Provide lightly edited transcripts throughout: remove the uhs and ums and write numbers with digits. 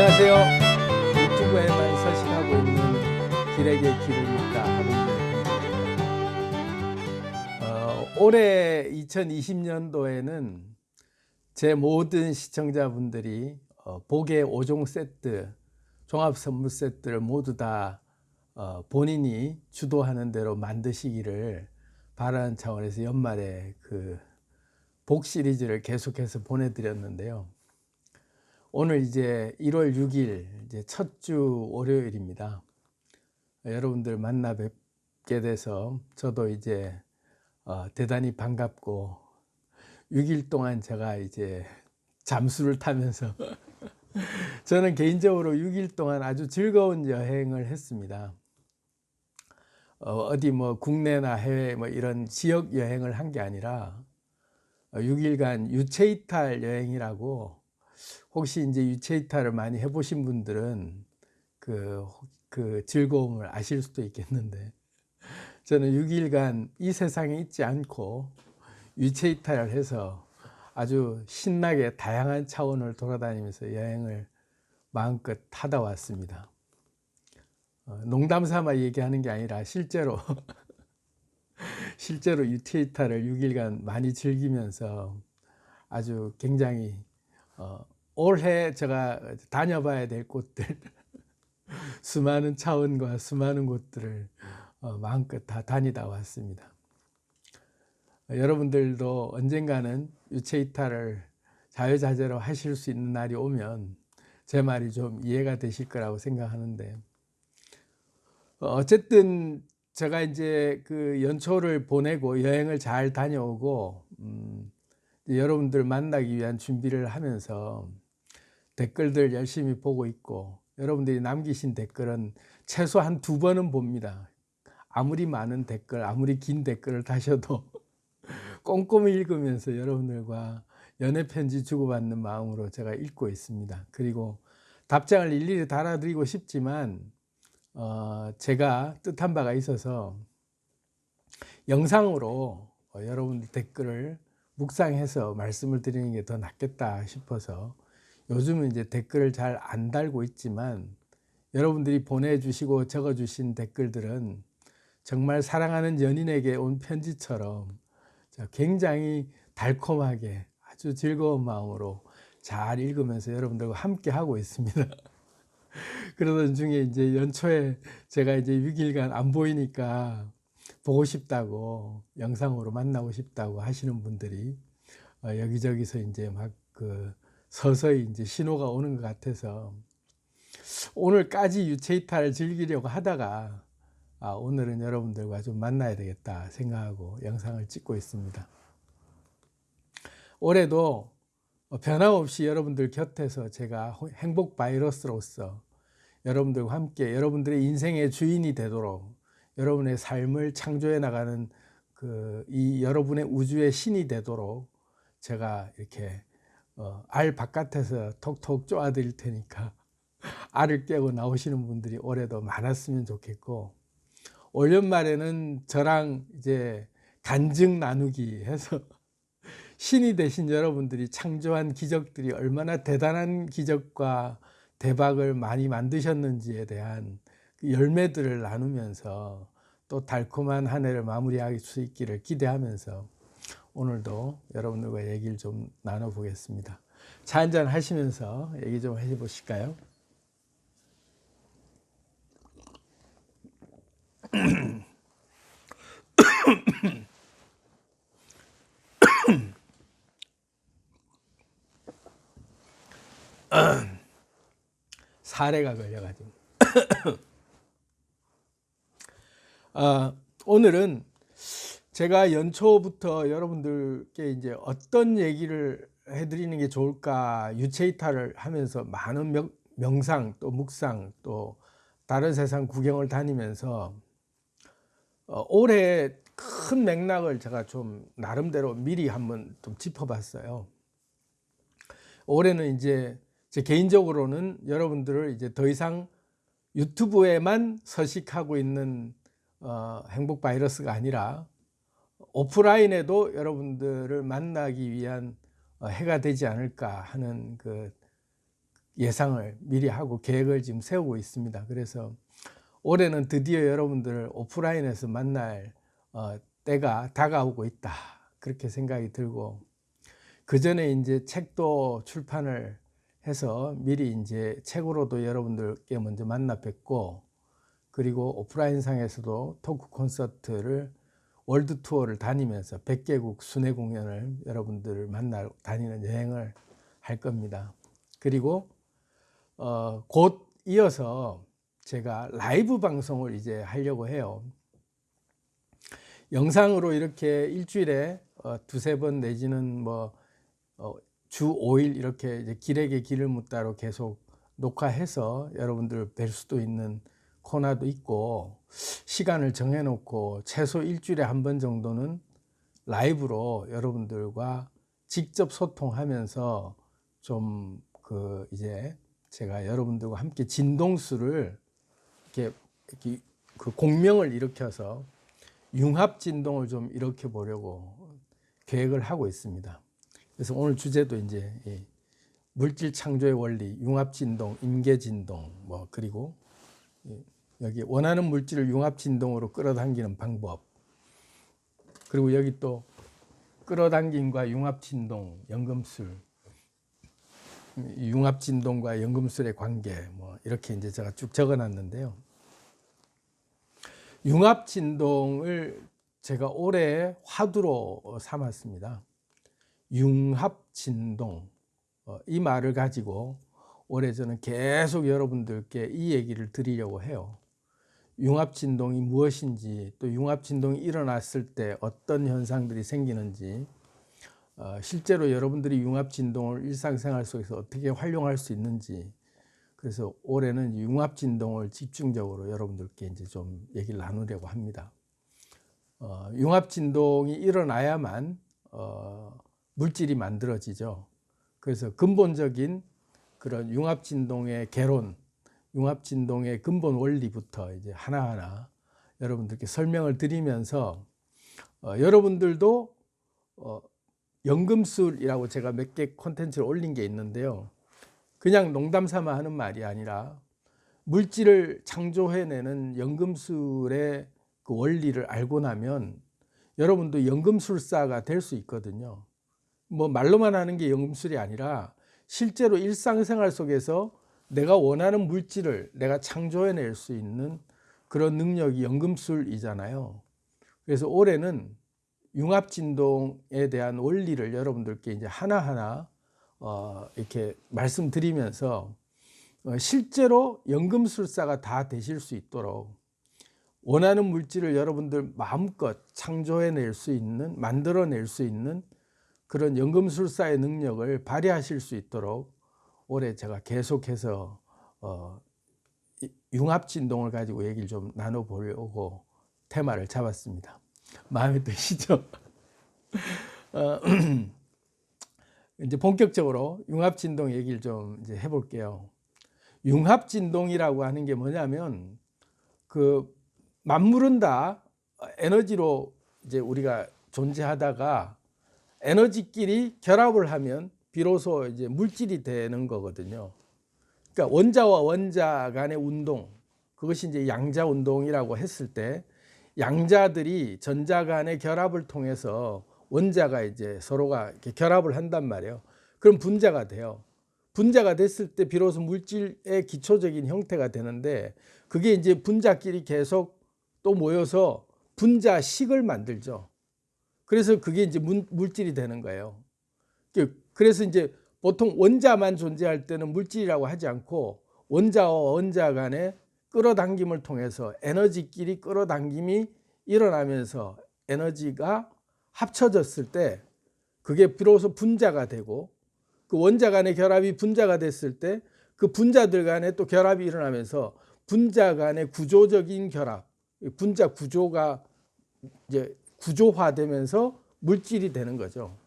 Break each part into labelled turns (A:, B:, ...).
A: 안녕하세요. 유튜브에만 서식하고 있는 길에게 길을 묻다 하동길. 올해 2020년도에는 제 모든 시청자분들이 복의 5종 세트, 종합 선물 세트를 모두 다 본인이 주도하는 대로 만드시기를 바라는 차원에서 연말에 그 복 시리즈를 계속해서 보내드렸는데요. 오늘 이제 1월 6일 이제 첫 주 월요일입니다. 여러분들 만나 뵙게 돼서 저도 이제 대단히 반갑고 6일 동안 제가 이제 잠수를 타면서 저는 개인적으로 6일 동안 아주 즐거운 여행을 했습니다. 어디 뭐 국내나 해외 뭐 이런 지역 여행을 한 게 아니라 6일간 유체이탈 여행이라고, 혹시 이제 유체이탈을 많이 해보신 분들은 그 즐거움을 아실 수도 있겠는데, 저는 6일간 이 세상에 있지 않고 유체이탈을 해서 아주 신나게 다양한 차원을 돌아다니면서 여행을 마음껏 하다 왔습니다. 농담 삼아 얘기하는 게 아니라 실제로 유체이탈을 6일간 많이 즐기면서 아주 굉장히 올해 제가 다녀봐야 될 곳들 수많은 차원과 수많은 곳들을 마음껏 다 다니다 왔습니다. 여러분들도 언젠가는 유체이탈을 자유자재로 하실 수 있는 날이 오면 제 말이 좀 이해가 되실 거라고 생각하는데, 어쨌든 제가 이제 그 연초를 보내고 여행을 잘 다녀오고 여러분들 만나기 위한 준비를 하면서 댓글들 열심히 보고 있고, 여러분들이 남기신 댓글은 최소한 2번은 봅니다. 아무리 많은 댓글, 아무리 긴 댓글을 다셔도 꼼꼼히 읽으면서 여러분들과 연애편지 주고받는 마음으로 제가 읽고 있습니다. 그리고 답장을 일일이 달아드리고 싶지만 제가 뜻한 바가 있어서 영상으로 여러분들 댓글을 묵상해서 말씀을 드리는 게 더 낫겠다 싶어서 요즘은 이제 댓글을 잘 안 달고 있지만, 여러분들이 보내주시고 적어주신 댓글들은 정말 사랑하는 연인에게 온 편지처럼 굉장히 달콤하게 아주 즐거운 마음으로 잘 읽으면서 여러분들과 함께 하고 있습니다. 그러던 중에 이제 연초에 제가 이제 6일간 안 보이니까 보고 싶다고, 영상으로 만나고 싶다고 하시는 분들이 여기저기서 이제 막 서서히 이제 신호가 오는 것 같아서 오늘까지 유체이탈을 즐기려고 하다가 오늘은 여러분들과 좀 만나야 되겠다 생각하고 영상을 찍고 있습니다. 올해도 변함없이 여러분들 곁에서 제가 행복 바이러스로서 여러분들과 함께 여러분들의 인생의 주인이 되도록, 여러분의 삶을 창조해 나가는 이 여러분의 우주의 신이 되도록 제가 이렇게 알 바깥에서 톡톡 쪼아드릴 테니까 알을 깨고 나오시는 분들이 올해도 많았으면 좋겠고, 올 연말에는 저랑 이제 간증 나누기 해서 신이 되신 여러분들이 창조한 기적들이 얼마나 대단한 기적과 대박을 많이 만드셨는지에 대한 열매들을 나누면서 또 달콤한 한 해를 마무리할 수 있기를 기대하면서 오늘도 여러분들과 얘기를 좀 나눠보겠습니다. 차 한잔 하시면서 얘기 좀 해보실까요? 사례가 걸려가지고 오늘은 제가 연초부터 여러분들께 이제 어떤 얘기를 해드리는 게 좋을까, 유체이탈을 하면서 많은 명상 또 묵상 또 다른 세상 구경을 다니면서 올해 큰 맥락을 제가 좀 나름대로 미리 한번 좀 짚어봤어요. 올해는 이제 제 개인적으로는 여러분들을 이제 더 이상 유튜브에만 서식하고 있는 행복 바이러스가 아니라 오프라인에도 여러분들을 만나기 위한 해가 되지 않을까 하는 예상을 미리 하고 계획을 지금 세우고 있습니다. 그래서 올해는 드디어 여러분들을 오프라인에서 만날 때가 다가오고 있다, 그렇게 생각이 들고, 그 전에 이제 책도 출판을 해서 미리 이제 책으로도 여러분들께 먼저 만나 뵙고, 그리고 오프라인 상에서도 토크 콘서트를 월드 투어를 다니면서 100개국 순회 공연을 여러분들을 만나 다니는 여행을 할 겁니다. 그리고 곧 이어서 제가 라이브 방송을 이제 하려고 해요. 영상으로 이렇게 일주일에 두세 번 내지는 주 5일 이렇게 이제 길에게 길을 묻다로 계속 녹화해서 여러분들 뵐 수도 있는 코너도 있고, 시간을 정해놓고 최소 일주일에 한 번 정도는 라이브로 여러분들과 직접 소통하면서 좀 이제 제가 여러분들과 함께 진동수를 이렇게 그 공명을 일으켜서 융합 진동을 좀 일으켜 보려고 계획을 하고 있습니다. 그래서 오늘 주제도 이제 물질 창조의 원리, 융합 진동, 임계 진동, 그리고 여기 원하는 물질을 융합 진동으로 끌어당기는 방법, 그리고 여기 또 끌어당김과 융합 진동, 연금술, 융합 진동과 연금술의 관계, 이렇게 이제 제가 쭉 적어놨는데요. 융합 진동을 제가 올해 화두로 삼았습니다. 융합 진동, 이 말을 가지고 올해 저는 계속 여러분들께 이 얘기를 드리려고 해요. 융합 진동이 무엇인지, 또 융합 진동이 일어났을 때 어떤 현상들이 생기는지, 실제로 여러분들이 융합 진동을 일상생활 속에서 어떻게 활용할 수 있는지, 그래서 올해는 융합 진동을 집중적으로 여러분들께 이제 좀 얘기를 나누려고 합니다. 융합 진동이 일어나야만 물질이 만들어지죠. 그래서 근본적인 그런 융합 진동의 개론, 융합 진동의 근본 원리부터 이제 하나하나 여러분들께 설명을 드리면서, 여러분들도 연금술이라고 제가 몇 개 콘텐츠를 올린 게 있는데요. 그냥 농담 삼아 하는 말이 아니라 물질을 창조해내는 연금술의 그 원리를 알고 나면 여러분도 연금술사가 될 수 있거든요. 말로만 하는 게 연금술이 아니라 실제로 일상생활 속에서 내가 원하는 물질을 내가 창조해낼 수 있는 그런 능력이 연금술이잖아요. 그래서 올해는 융합진동에 대한 원리를 여러분들께 이제 하나하나 이렇게 말씀드리면서 실제로 연금술사가 다 되실 수 있도록 원하는 물질을 여러분들 마음껏 창조해낼 수 있는, 만들어낼 수 있는 그런 연금술사의 능력을 발휘하실 수 있도록 올해 제가 계속해서 융합진동을 가지고 얘기를 좀 나눠보려고 테마를 잡았습니다. 마음에 드시죠? 이제 본격적으로 융합진동 얘기를 좀 이제 해볼게요. 융합진동이라고 하는 게 뭐냐면, 만물은 다 에너지로 이제 우리가 존재하다가 에너지끼리 결합을 하면 비로소 이제 물질이 되는 거거든요. 그러니까 원자와 원자 간의 운동, 그것이 이제 양자 운동이라고 했을 때, 양자들이 전자 간의 결합을 통해서 원자가 이제 서로가 이렇게 결합을 한단 말이에요. 그럼 분자가 돼요. 분자가 됐을 때 비로소 물질의 기초적인 형태가 되는데, 그게 이제 분자끼리 계속 또 모여서 분자식을 만들죠. 그래서 그게 이제 물질이 되는 거예요. 그래서 이제 보통 원자만 존재할 때는 물질이라고 하지 않고, 원자와 원자 간의 끌어당김을 통해서 에너지끼리 끌어당김이 일어나면서 에너지가 합쳐졌을 때 그게 비로소 분자가 되고, 그 원자 간의 결합이 분자가 됐을 때 그 분자들 간에 또 결합이 일어나면서 분자 간의 구조적인 결합, 분자 구조가 이제 구조화되면서 물질이 되는 거죠.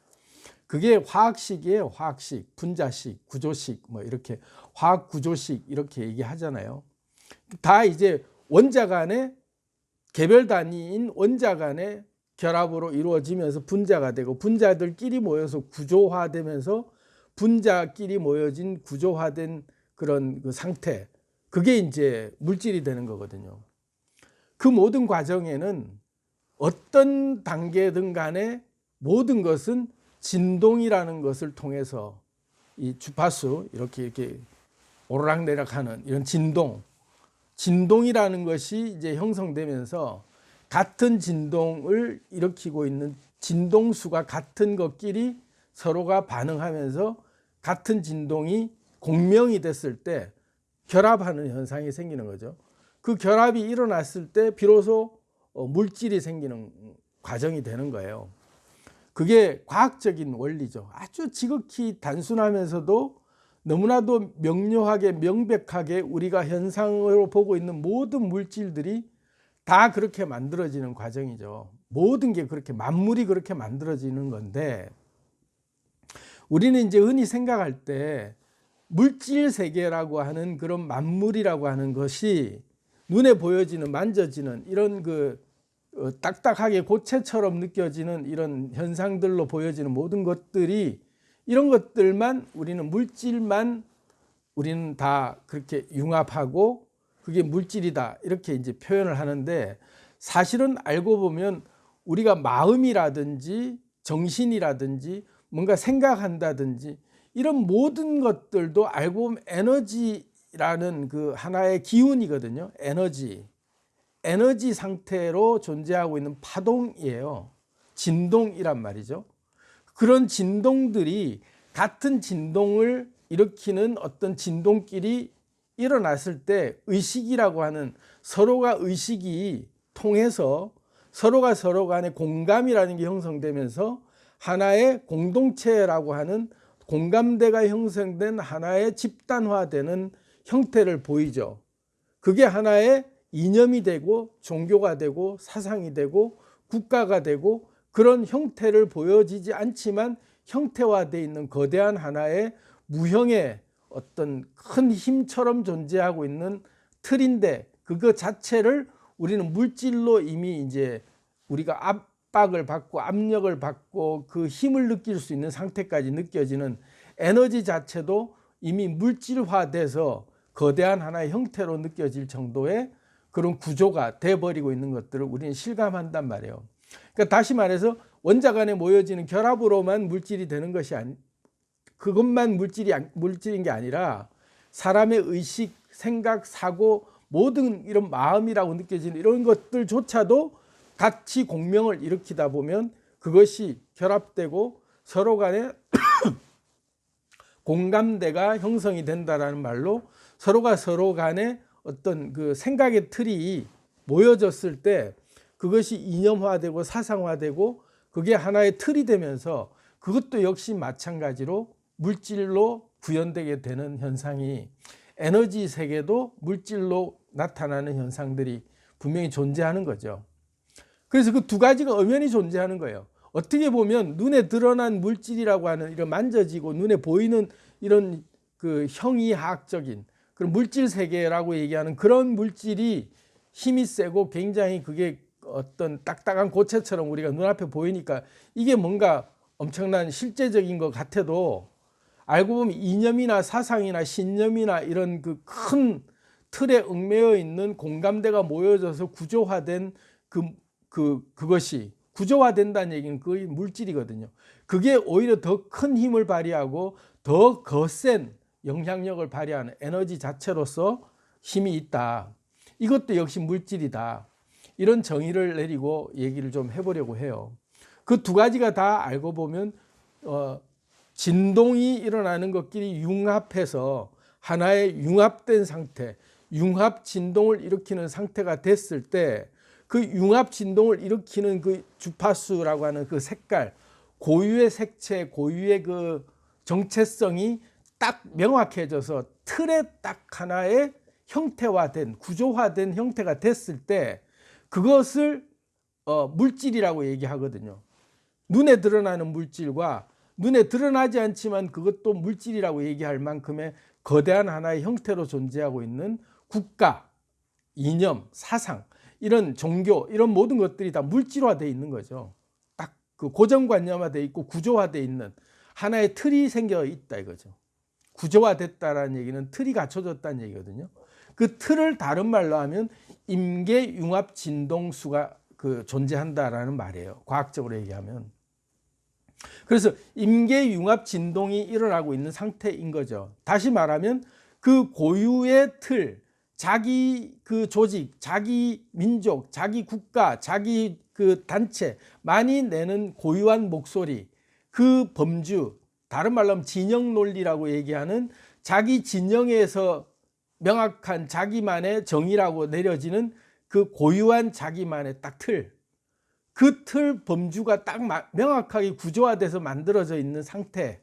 A: 그게 화학식이에요. 화학식, 분자식, 구조식, 이렇게 화학 구조식 이렇게 얘기하잖아요. 다 이제 원자 간의 개별 단위인 원자 간의 결합으로 이루어지면서 분자가 되고, 분자들끼리 모여서 구조화되면서 분자끼리 모여진 구조화된 그런 그 상태, 그게 이제 물질이 되는 거거든요. 그 모든 과정에는 어떤 단계든 간에 모든 것은 진동이라는 것을 통해서 이 주파수 이렇게 오르락내리락하는 이런 진동이라는 것이 이제 형성되면서 같은 진동을 일으키고 있는 진동수가 같은 것끼리 서로가 반응하면서 같은 진동이 공명이 됐을 때 결합하는 현상이 생기는 거죠. 그 결합이 일어났을 때 비로소 물질이 생기는 과정이 되는 거예요. 그게 과학적인 원리죠. 아주 지극히 단순하면서도 너무나도 명료하게 명백하게 우리가 현상으로 보고 있는 모든 물질들이 다 그렇게 만들어지는 과정이죠. 모든 게 그렇게, 만물이 그렇게 만들어지는 건데, 우리는 이제 흔히 생각할 때 물질 세계라고 하는 그런 만물이라고 하는 것이 눈에 보여지는, 만져지는 이런 딱딱하게 고체처럼 느껴지는 이런 현상들로 보여지는 모든 것들이, 이런 것들만, 우리는 물질만 우리는 다 그렇게 융합하고 그게 물질이다 이렇게 이제 표현을 하는데, 사실은 알고 보면 우리가 마음이라든지 정신이라든지 뭔가 생각한다든지 이런 모든 것들도 알고 보면 에너지라는 그 하나의 기운이거든요. 에너지 상태로 존재하고 있는 파동이에요. 진동이란 말이죠. 그런 진동들이 같은 진동을 일으키는 어떤 진동끼리 일어났을 때 의식이라고 하는, 서로가 의식이 통해서 서로가 서로 간의 공감이라는 게 형성되면서 하나의 공동체라고 하는 공감대가 형성된 하나의 집단화되는 형태를 보이죠. 그게 하나의 이념이 되고 종교가 되고 사상이 되고 국가가 되고 그런 형태를 보여지지 않지만 형태화되어 있는 거대한 하나의 무형의 어떤 큰 힘처럼 존재하고 있는 틀인데, 그거 자체를 우리는 물질로 이미 이제 우리가 압박을 받고 압력을 받고 그 힘을 느낄 수 있는 상태까지 느껴지는 에너지 자체도 이미 물질화돼서 거대한 하나의 형태로 느껴질 정도의 그런 구조가 돼버리고 있는 것들을 우리는 실감한단 말이에요. 그러니까 다시 말해서 원자 간에 모여지는 결합으로만 물질이 되는 것이 그것만 물질인 게 아니라 사람의 의식, 생각, 사고, 모든 이런 마음이라고 느껴지는 이런 것들조차도 같이 공명을 일으키다 보면 그것이 결합되고 서로 간에 공감대가 형성이 된다라는 말로, 서로가 서로 간에 어떤 그 생각의 틀이 모여졌을 때 그것이 이념화되고 사상화되고 그게 하나의 틀이 되면서 그것도 역시 마찬가지로 물질로 구현되게 되는 현상이, 에너지 세계도 물질로 나타나는 현상들이 분명히 존재하는 거죠. 그래서 그 두 가지가 엄연히 존재하는 거예요. 어떻게 보면 눈에 드러난 물질이라고 하는 이런 만져지고 눈에 보이는 이런 그 형이하학적인 그런 물질 세계라고 얘기하는 그런 물질이 힘이 세고 굉장히 그게 어떤 딱딱한 고체처럼 우리가 눈앞에 보이니까 이게 뭔가 엄청난 실제적인 것 같아도, 알고 보면 이념이나 사상이나 신념이나 이런 그 큰 틀에 얽매여 있는 공감대가 모여져서 구조화된 그것이 구조화된다는 얘기는 그게 물질이거든요. 그게 오히려 더 큰 힘을 발휘하고 더 거센 영향력을 발휘하는 에너지 자체로서 힘이 있다. 이것도 역시 물질이다. 이런 정의를 내리고 얘기를 좀 해보려고 해요. 그 두 가지가 다 알고 보면 진동이 일어나는 것끼리 융합해서 하나의 융합된 상태, 융합 진동을 일으키는 상태가 됐을 때 그 융합 진동을 일으키는 그 주파수라고 하는 그 색깔, 고유의 색채, 고유의 그 정체성이 딱 명확해져서 틀에 딱 하나의 형태화된, 구조화된 형태가 됐을 때 그것을 물질이라고 얘기하거든요. 눈에 드러나는 물질과 눈에 드러나지 않지만 그것도 물질이라고 얘기할 만큼의 거대한 하나의 형태로 존재하고 있는 국가, 이념, 사상, 이런 종교, 이런 모든 것들이 다 물질화되어 있는 거죠. 딱 그 고정관념화되어 있고 구조화되어 있는 하나의 틀이 생겨 있다 이거죠. 구조화됐다라는 얘기는 틀이 갖춰졌다는 얘기거든요. 그 틀을 다른 말로 하면 임계융합 진동수가 존재한다라는 말이에요. 과학적으로 얘기하면. 그래서 임계융합 진동이 일어나고 있는 상태인 거죠. 다시 말하면 그 고유의 틀, 자기 그 조직, 자기 민족, 자기 국가, 자기 그 단체만이 내는 고유한 목소리, 그 범주, 다른 말로 하면 진영 논리라고 얘기하는 자기 진영에서 명확한 자기만의 정의라고 내려지는 그 고유한 자기만의 딱 틀, 그 틀 범주가 딱 명확하게 구조화돼서 만들어져 있는 상태,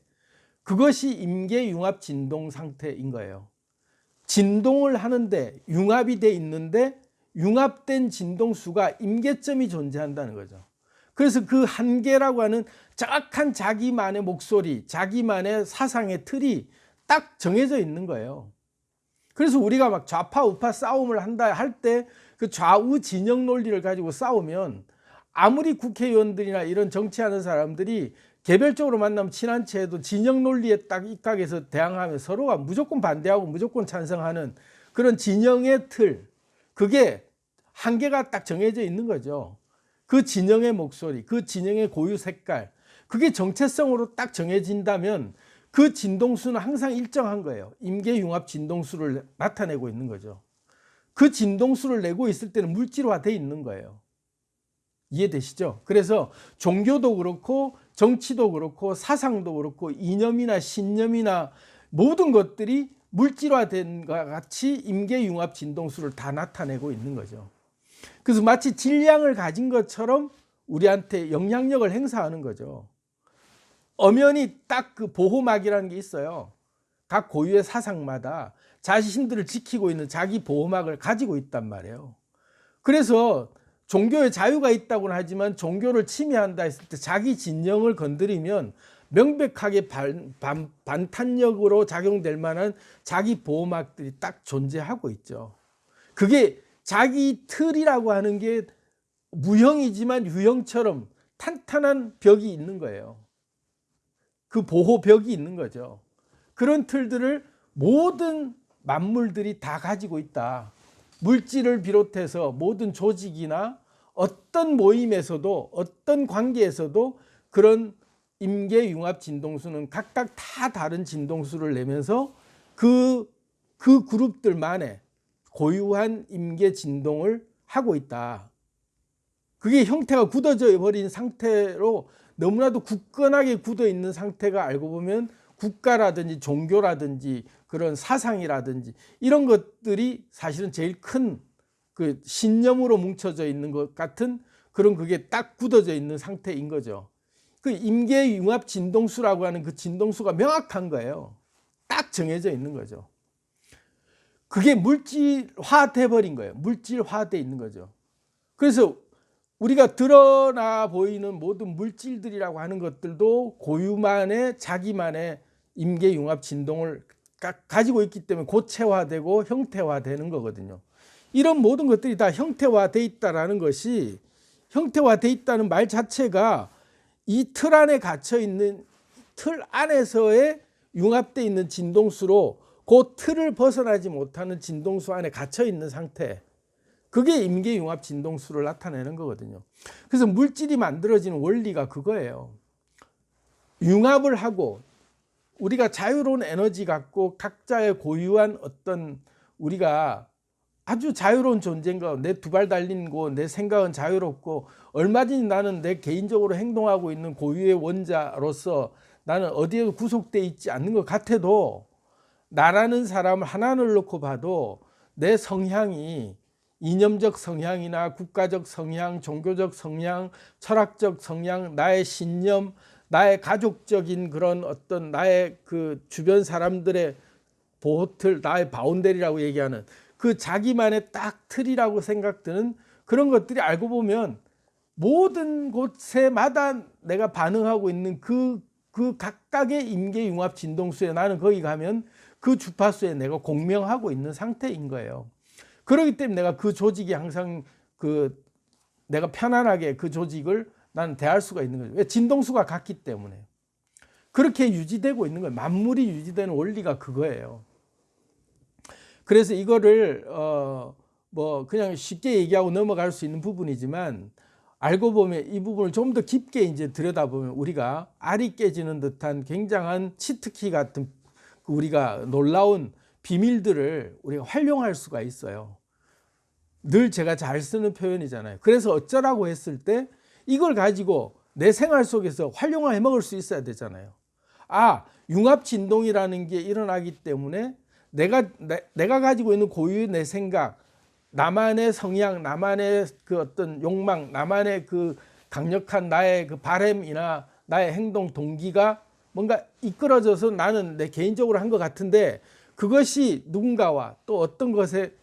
A: 그것이 임계융합 진동 상태인 거예요. 진동을 하는데 융합이 돼 있는데 융합된 진동수가 임계점이 존재한다는 거죠. 그래서 그 한계라고 하는 정확한 자기만의 목소리, 자기만의 사상의 틀이 딱 정해져 있는 거예요. 그래서 우리가 막 좌파 우파 싸움을 한다 할 때 그 좌우 진영 논리를 가지고 싸우면 아무리 국회의원들이나 이런 정치하는 사람들이 개별적으로 만나면 친한 채에도 진영 논리에 딱 입각해서 대항하면 서로가 무조건 반대하고 무조건 찬성하는 그런 진영의 틀, 그게 한계가 딱 정해져 있는 거죠. 그 진영의 목소리, 그 진영의 고유 색깔, 그게 정체성으로 딱 정해진다면 그 진동수는 항상 일정한 거예요. 임계융합 진동수를 나타내고 있는 거죠. 그 진동수를 내고 있을 때는 물질화되어 있는 거예요. 이해되시죠? 그래서 종교도 그렇고 정치도 그렇고 사상도 그렇고 이념이나 신념이나 모든 것들이 물질화된 것과 같이 임계융합 진동수를 다 나타내고 있는 거죠. 그래서 마치 질량을 가진 것처럼 우리한테 영향력을 행사하는 거죠. 엄연히 딱 그 보호막이라는 게 있어요. 각 고유의 사상마다 자신들을 지키고 있는 자기 보호막을 가지고 있단 말이에요. 그래서 종교의 자유가 있다고는 하지만 종교를 침해한다 했을 때 자기 진영을 건드리면 명백하게 반탄력으로 작용될 만한 자기 보호막들이 딱 존재하고 있죠. 그게 자기 틀이라고 하는 게 무형이지만 유형처럼 탄탄한 벽이 있는 거예요. 그 보호벽이 있는 거죠. 그런 틀들을 모든 만물들이 다 가지고 있다. 물질을 비롯해서 모든 조직이나 어떤 모임에서도 어떤 관계에서도 그런 임계융합 진동수는 각각 다 다른 진동수를 내면서 그 그룹들만의 고유한 임계 진동을 하고 있다. 그게 형태가 굳어져 버린 상태로 너무나도 굳건하게 굳어 있는 상태가 알고 보면 국가라든지 종교라든지 그런 사상이라든지 이런 것들이 사실은 제일 큰 그 신념으로 뭉쳐져 있는 것 같은 그런 그게 딱 굳어져 있는 상태인 거죠. 그 임계융합 진동수라고 하는 그 진동수가 명확한 거예요. 딱 정해져 있는 거죠. 그게 물질화돼 버린 거예요. 물질화돼 있는 거죠. 그래서 우리가 드러나 보이는 모든 물질들이라고 하는 것들도 고유만의 자기만의 임계융합 진동을 가지고 있기 때문에 고체화되고 형태화되는 거거든요. 이런 모든 것들이 다 형태화돼 있다는 것이, 형태화돼 있다는 말 자체가 이 틀 안에 갇혀 있는, 틀 안에서의 융합되어 있는 진동수로 그 틀을 벗어나지 못하는 진동수 안에 갇혀 있는 상태, 그게 임계융합 진동수를 나타내는 거거든요. 그래서 물질이 만들어지는 원리가 그거예요. 융합을 하고 우리가 자유로운 에너지 갖고 각자의 고유한 어떤, 우리가 아주 자유로운 존재인 거, 내 두 발 달린 거, 내 생각은 자유롭고 얼마든지 나는 내 개인적으로 행동하고 있는 고유의 원자로서 나는 어디에도 구속되어 있지 않는 것 같아도, 나라는 사람을 하나를 놓고 봐도 내 성향이 이념적 성향이나 국가적 성향, 종교적 성향, 철학적 성향, 나의 신념, 나의 가족적인 그런 어떤 나의 그 주변 사람들의 보호틀, 나의 바운더리라고 얘기하는 그 자기만의 딱 틀이라고 생각드는 그런 것들이 알고 보면 모든 곳에마다 내가 반응하고 있는 그 각각의 임계융합 진동수에 나는 거기 가면 그 주파수에 내가 공명하고 있는 상태인 거예요. 그렇기 때문에 내가 그 조직이 항상 내가 편안하게 그 조직을 나는 대할 수가 있는 거죠. 왜? 진동수가 같기 때문에. 그렇게 유지되고 있는 거예요. 만물이 유지되는 원리가 그거예요. 그래서 이거를 뭐 그냥 쉽게 얘기하고 넘어갈 수 있는 부분이지만, 알고 보면 이 부분을 좀 더 깊게 이제 들여다보면 우리가 알이 깨지는 듯한 굉장한 치트키 같은 우리가 놀라운 비밀들을 우리가 활용할 수가 있어요. 늘 제가 잘 쓰는 표현이잖아요. 그래서 어쩌라고 했을 때 이걸 가지고 내 생활 속에서 활용을 해 먹을 수 있어야 되잖아요. 융합 진동이라는 게 일어나기 때문에 내가 가지고 있는 고유의 내 생각, 나만의 성향, 나만의 그 어떤 욕망, 나만의 그 강력한 나의 그 바램이나 나의 행동 동기가 뭔가 이끌어져서 나는 내 개인적으로 한 것 같은데, 그것이 누군가와 또 어떤 것에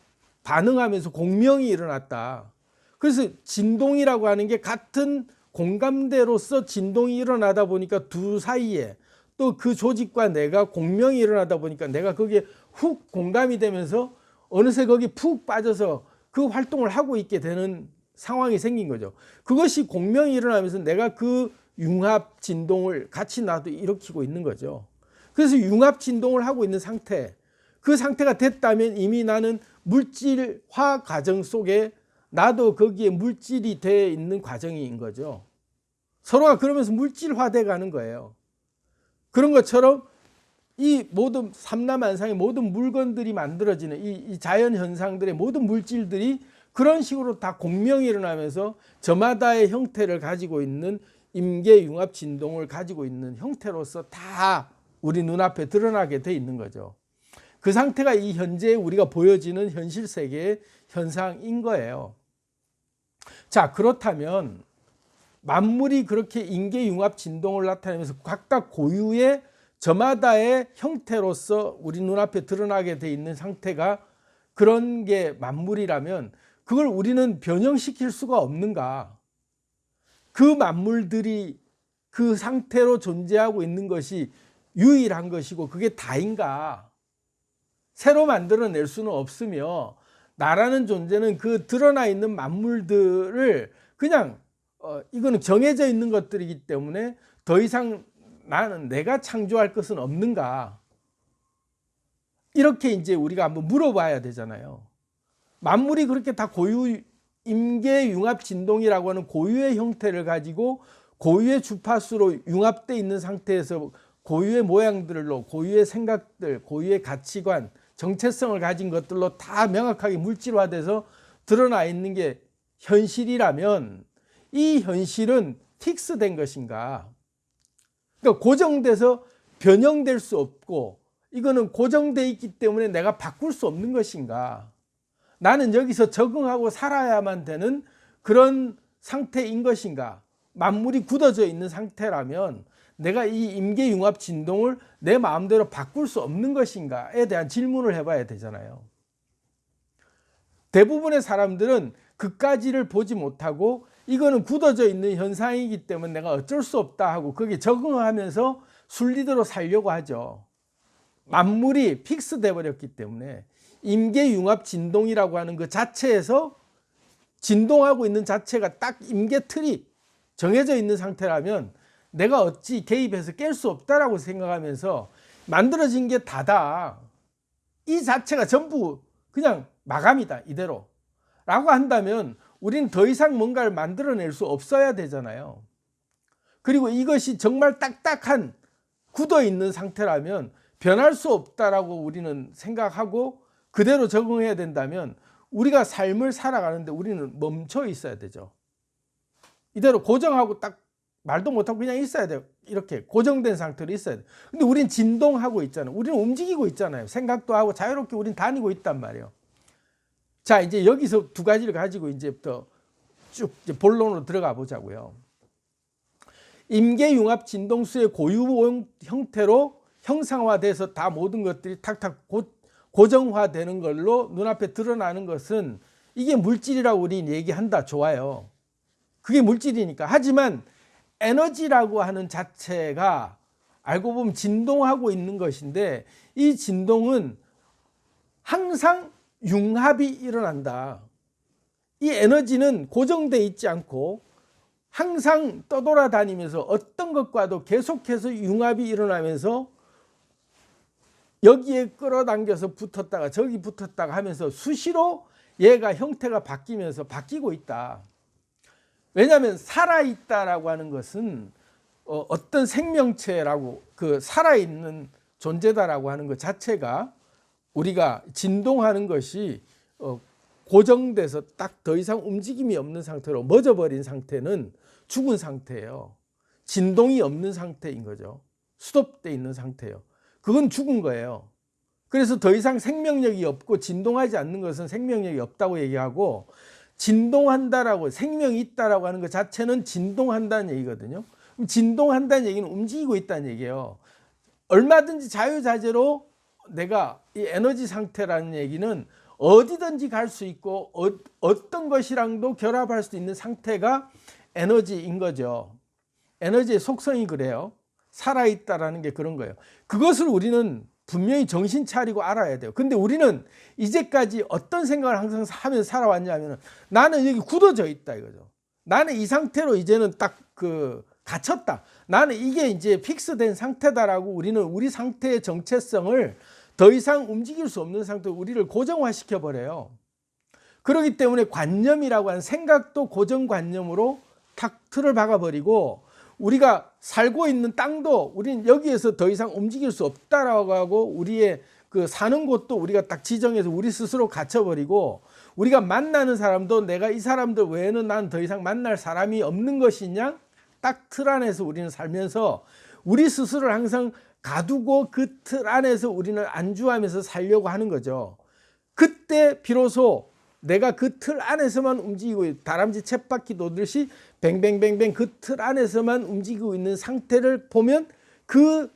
A: 반응하면서 공명이 일어났다. 그래서 진동이라고 하는 게 같은 공감대로서 진동이 일어나다 보니까 두 사이에 또 그 조직과 내가 공명이 일어나다 보니까 내가 거기에 훅 공감이 되면서 어느새 거기 푹 빠져서 그 활동을 하고 있게 되는 상황이 생긴 거죠. 그것이 공명이 일어나면서 내가 그 융합 진동을 같이 나도 일으키고 있는 거죠. 그래서 융합 진동을 하고 있는 상태, 그 상태가 됐다면 이미 나는 물질화 과정 속에 나도 거기에 물질이 되어 있는 과정인 거죠. 서로가 그러면서 물질화돼 가는 거예요. 그런 것처럼 이 모든 삼라만상의 모든 물건들이 만들어지는 이 자연 현상들의 모든 물질들이 그런 식으로 다 공명이 일어나면서 저마다의 형태를 가지고 있는 임계 융합 진동을 가지고 있는 형태로서 다 우리 눈앞에 드러나게 돼 있는 거죠. 그 상태가 이 현재 우리가 보여지는 현실 세계의 현상인 거예요. 자, 그렇다면 만물이 그렇게 임계 융합 진동을 나타내면서 각각 고유의 저마다의 형태로서 우리 눈앞에 드러나게 돼 있는 상태가 그런 게 만물이라면 그걸 우리는 변형시킬 수가 없는가? 그 만물들이 그 상태로 존재하고 있는 것이 유일한 것이고 그게 다인가? 새로 만들어낼 수는 없으며, 나라는 존재는 그 드러나 있는 만물들을 그냥 이거는 정해져 있는 것들이기 때문에 더 이상 나는 내가 창조할 것은 없는가? 이렇게 이제 우리가 한번 물어봐야 되잖아요. 만물이 그렇게 다 고유 임계 융합 진동이라고 하는 고유의 형태를 가지고 고유의 주파수로 융합되어 있는 상태에서 고유의 모양들로 고유의 생각들, 고유의 가치관, 정체성을 가진 것들로 다 명확하게 물질화돼서 드러나 있는 게 현실이라면 이 현실은 픽스된 것인가? 그러니까 고정돼서 변형될 수 없고 이거는 고정돼 있기 때문에 내가 바꿀 수 없는 것인가? 나는 여기서 적응하고 살아야만 되는 그런 상태인 것인가? 만물이 굳어져 있는 상태라면 내가 이 임계융합 진동을 내 마음대로 바꿀 수 없는 것인가에 대한 질문을 해봐야 되잖아요. 대부분의 사람들은 그까지를 보지 못하고 이거는 굳어져 있는 현상이기 때문에 내가 어쩔 수 없다 하고 거기에 적응하면서 순리대로 살려고 하죠. 만물이 픽스돼 버렸기 때문에 임계융합 진동이라고 하는 그 자체에서 진동하고 있는 자체가 딱 임계 틀이 정해져 있는 상태라면 내가 어찌 개입해서 깰 수 없다라고 생각하면서 만들어진 게 다다, 이 자체가 전부 그냥 마감이다 이대로 라고 한다면 우리는 더 이상 뭔가를 만들어낼 수 없어야 되잖아요. 그리고 이것이 정말 딱딱한 굳어있는 상태라면 변할 수 없다라고 우리는 생각하고 그대로 적응해야 된다면 우리가 삶을 살아가는데 우리는 멈춰 있어야 되죠. 이대로 고정하고 딱 말도 못하고 그냥 있어야 돼요. 이렇게 고정된 상태로 있어야 돼요. 근데 우린 진동하고 있잖아요. 우리는 움직이고 있잖아요. 생각도 하고 자유롭게 우린 다니고 있단 말이에요. 자, 이제 여기서 두 가지를 가지고 이제부터 쭉 이제 본론으로 들어가 보자고요. 임계융합 진동수의 고유 형태로 형상화돼서 다 모든 것들이 탁탁 고정화되는 걸로 눈앞에 드러나는 것은 이게 물질이라고 우리는 얘기한다. 좋아요. 그게 물질이니까. 하지만 에너지라고 하는 자체가 알고 보면 진동하고 있는 것인데 이 진동은 항상 융합이 일어난다. 이 에너지는 고정되어 있지 않고 항상 떠돌아다니면서 어떤 것과도 계속해서 융합이 일어나면서 여기에 끌어당겨서 붙었다가 저기 붙었다가 하면서 수시로 얘가 형태가 바뀌면서 바뀌고 있다. 왜냐하면 살아있다라고 하는 것은 어떤 생명체라고 그 살아있는 존재다라고 하는 것 자체가 우리가 진동하는 것이 고정돼서 딱 더 이상 움직임이 없는 상태로 멎어버린 상태는 죽은 상태예요. 진동이 없는 상태인 거죠. 스톱돼 있는 상태예요. 그건 죽은 거예요. 그래서 더 이상 생명력이 없고 진동하지 않는 것은 생명력이 없다고 얘기하고, 진동한다라고 생명이 있다라고 하는 것 자체는 진동한다는 얘기거든요. 진동한다는 얘기는 움직이고 있다는 얘기예요. 얼마든지 자유자재로 내가 이 에너지 상태라는 얘기는 어디든지 갈 수 있고 어떤 것이랑도 결합할 수 있는 상태가 에너지인 거죠. 에너지의 속성이 그래요. 살아있다라는 게 그런 거예요. 그것을 우리는 분명히 정신 차리고 알아야 돼요. 근데 우리는 이제까지 어떤 생각을 항상 하면서 살아왔냐면, 나는 여기 굳어져 있다 이거죠. 나는 이 상태로 이제는 딱 갇혔다. 나는 이게 이제 픽스된 상태다라고 우리는 우리 상태의 정체성을 더 이상 움직일 수 없는 상태로 우리를 고정화시켜 버려요. 그렇기 때문에 관념이라고 하는 생각도 고정관념으로 탁 틀을 박아버리고, 우리가 살고 있는 땅도 우리는 여기에서 더 이상 움직일 수 없다라고 하고, 우리의 그 사는 곳도 우리가 딱 지정해서 우리 스스로 갇혀버리고, 우리가 만나는 사람도 내가 이 사람들 외에는 난 더 이상 만날 사람이 없는 것이냐, 딱 틀 안에서 우리는 살면서 우리 스스로를 항상 가두고 그 틀 안에서 우리는 안주하면서 살려고 하는 거죠. 그때 비로소 내가 그 틀 안에서만 움직이고, 다람쥐 쳇바퀴 도듯이 뱅뱅뱅뱅 그 틀 안에서만 움직이고 있는 상태를 보면 그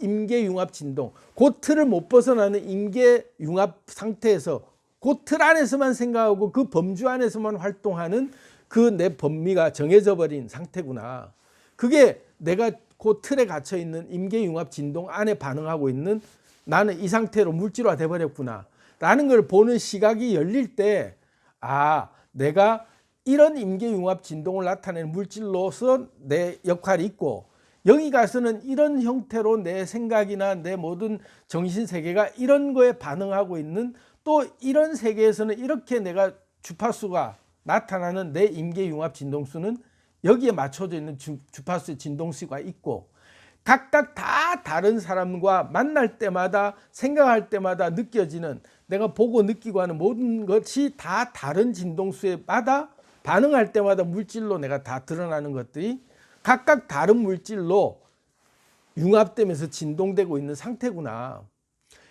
A: 임계융합 진동, 그 틀을 못 벗어나는 임계융합 상태에서 그 틀 안에서만 생각하고 그 범주 안에서만 활동하는 그 내 범위가 정해져 버린 상태구나. 그게 내가 그 틀에 갇혀 있는 임계융합 진동 안에 반응하고 있는 나는 이 상태로 물질화 돼 버렸구나 라는 걸 보는 시각이 열릴 때, 아, 내가 이런 임계융합 진동을 나타내는 물질로서 내 역할이 있고, 여기 가서는 이런 형태로 내 생각이나 내 모든 정신세계가 이런 거에 반응하고 있는, 또 이런 세계에서는 이렇게 내가 주파수가 나타나는 내 임계융합 진동수는 여기에 맞춰져 있는 주파수의 진동수가 있고, 각각 다 다른 사람과 만날 때마다 생각할 때마다 느껴지는, 내가 보고 느끼고 하는 모든 것이 다 다른 진동수에마다 반응할 때마다 물질로 내가 다 드러나는 것들이 각각 다른 물질로 융합되면서 진동되고 있는 상태구나.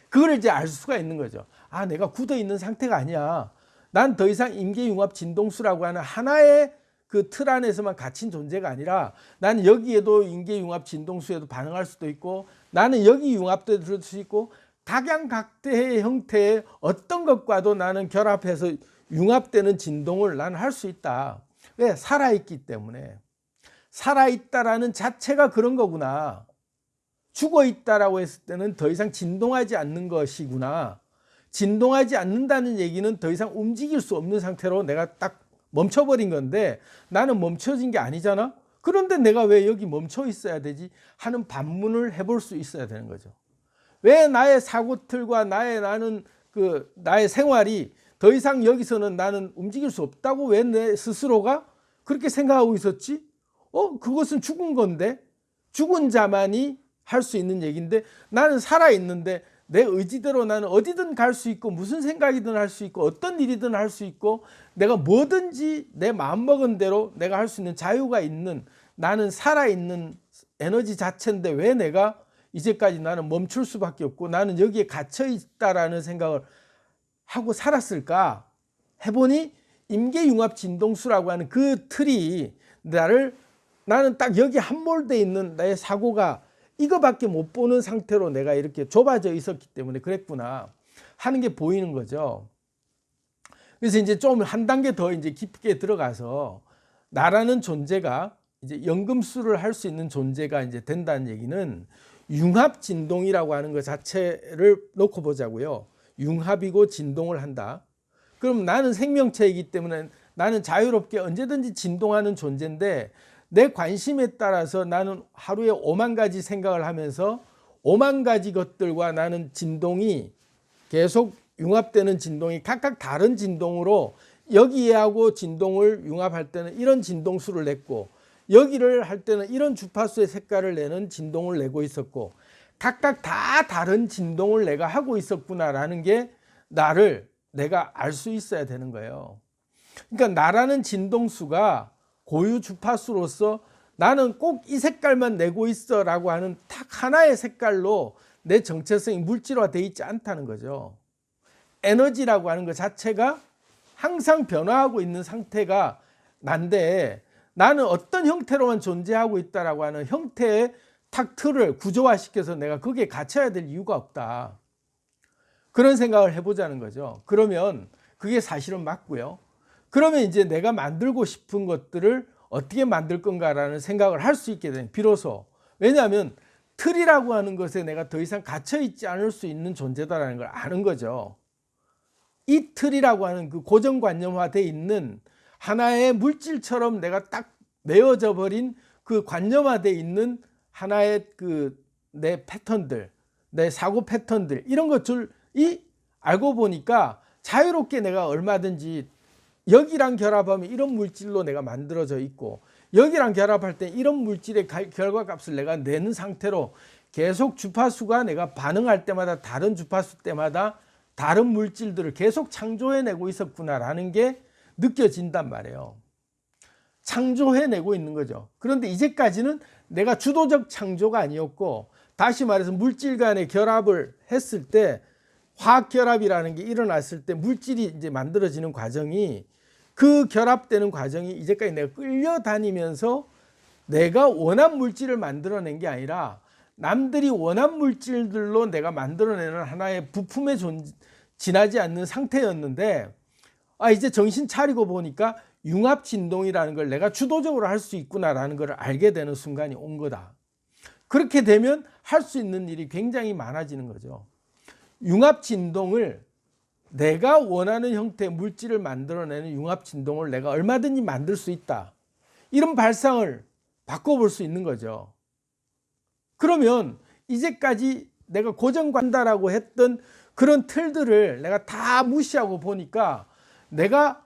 A: 그걸 이제 알 수가 있는 거죠. 아, 내가 굳어 있는 상태가 아니야. 난 더 이상 임계융합 진동수라고 하는 하나의 그 틀 안에서만 갇힌 존재가 아니라, 나는 여기에도 임계융합 진동수에도 반응할 수도 있고, 나는 여기 융합도 될 수 있고, 각양각대의 형태의 어떤 것과도 나는 결합해서 융합되는 진동을 나는 할 수 있다. 왜? 살아있기 때문에. 살아있다라는 자체가 그런 거구나. 죽어있다라고 했을 때는 더 이상 진동하지 않는 것이구나. 진동하지 않는다는 얘기는 더 이상 움직일 수 없는 상태로 내가 딱 멈춰버린 건데, 나는 멈춰진 게 아니잖아. 그런데 내가 왜 여기 멈춰 있어야 되지 하는 반문을 해볼 수 있어야 되는 거죠. 왜 나의 사고틀과 나의 생활이 더 이상 여기서는 나는 움직일 수 없다고 왜 내 스스로가 그렇게 생각하고 있었지? 그것은 죽은 건데, 죽은 자만이 할 수 있는 얘기인데, 나는 살아있는데 내 의지대로 나는 어디든 갈 수 있고, 무슨 생각이든 할 수 있고, 어떤 일이든 할 수 있고, 내가 뭐든지 내 마음먹은 대로 내가 할 수 있는 자유가 있는, 나는 살아있는 에너지 자체인데 왜 내가 이제까지 나는 멈출 수밖에 없고 나는 여기에 갇혀 있다라는 생각을 하고 살았을까 해보니, 임계융합 진동수라고 하는 그 틀이 나는 딱 여기 함몰되어 있는 나의 사고가 이거밖에 못 보는 상태로 내가 이렇게 좁아져 있었기 때문에 그랬구나 하는 게 보이는 거죠. 그래서 이제 좀 한 단계 더 이제 깊게 들어가서, 나라는 존재가 이제 연금술을 할 수 있는 존재가 이제 된다는 얘기는 융합 진동이라고 하는 것 자체를 놓고 보자고요. 융합이고 진동을 한다. 그럼 나는 생명체이기 때문에 나는 자유롭게 언제든지 진동하는 존재인데 내 관심에 따라서 나는 하루에 5만 가지 생각을 하면서 5만 가지 것들과 나는 진동이 계속 융합되는 진동이 각각 다른 진동으로 여기하고 진동을 융합할 때는 이런 진동수를 냈고 여기를 할 때는 이런 주파수의 색깔을 내는 진동을 내고 있었고 각각 다 다른 진동을 내가 하고 있었구나라는 게 내가 알 수 있어야 되는 거예요. 그러니까 나라는 진동수가 고유 주파수로서 나는 꼭 이 색깔만 내고 있어 라고 하는 딱 하나의 색깔로 내 정체성이 물질화되어 있지 않다는 거죠. 에너지라고 하는 것 자체가 항상 변화하고 있는 상태가 난데 나는 어떤 형태로만 존재하고 있다라고 하는 형태의 탁 틀을 구조화시켜서 내가 거기에 갇혀야 될 이유가 없다. 그런 생각을 해보자는 거죠. 그러면 그게 사실은 맞고요. 그러면 이제 내가 만들고 싶은 것들을 어떻게 만들 건가라는 생각을 할 수 있게 되는 비로소. 왜냐하면 틀이라고 하는 것에 내가 더 이상 갇혀있지 않을 수 있는 존재다라는 걸 아는 거죠. 이 틀이라고 하는 그 고정관념화되어 있는 하나의 물질처럼 내가 딱 메어져 버린 그 관념화되어 있는 하나의 내 패턴들, 내 사고 패턴들 이런 것들이 알고 보니까 자유롭게 내가 얼마든지 여기랑 결합하면 이런 물질로 내가 만들어져 있고 여기랑 결합할 때 이런 물질의 결과값을 내가 내는 상태로 계속 주파수가 내가 반응할 때마다 다른 주파수 때마다 다른 물질들을 계속 창조해내고 있었구나라는 게 느껴진단 말이에요. 창조해내고 있는 거죠. 그런데 이제까지는 내가 주도적 창조가 아니었고 다시 말해서 물질 간의 결합을 했을 때 화학 결합이라는 게 일어났을 때 물질이 이제 만들어지는 과정이 그 결합되는 과정이 이제까지 내가 끌려다니면서 내가 원한 물질을 만들어낸 게 아니라 남들이 원한 물질들로 내가 만들어내는 하나의 부품에 지나지 않는 상태였는데 이제 정신 차리고 보니까 융합 진동이라는 걸 내가 주도적으로 할 수 있구나라는 걸 알게 되는 순간이 온 거다. 그렇게 되면 할 수 있는 일이 굉장히 많아지는 거죠. 융합 진동을 내가 원하는 형태의 물질을 만들어내는 융합 진동을 내가 얼마든지 만들 수 있다. 이런 발상을 바꿔볼 수 있는 거죠. 그러면 이제까지 내가 고정관다라고 했던 그런 틀들을 내가 다 무시하고 보니까 내가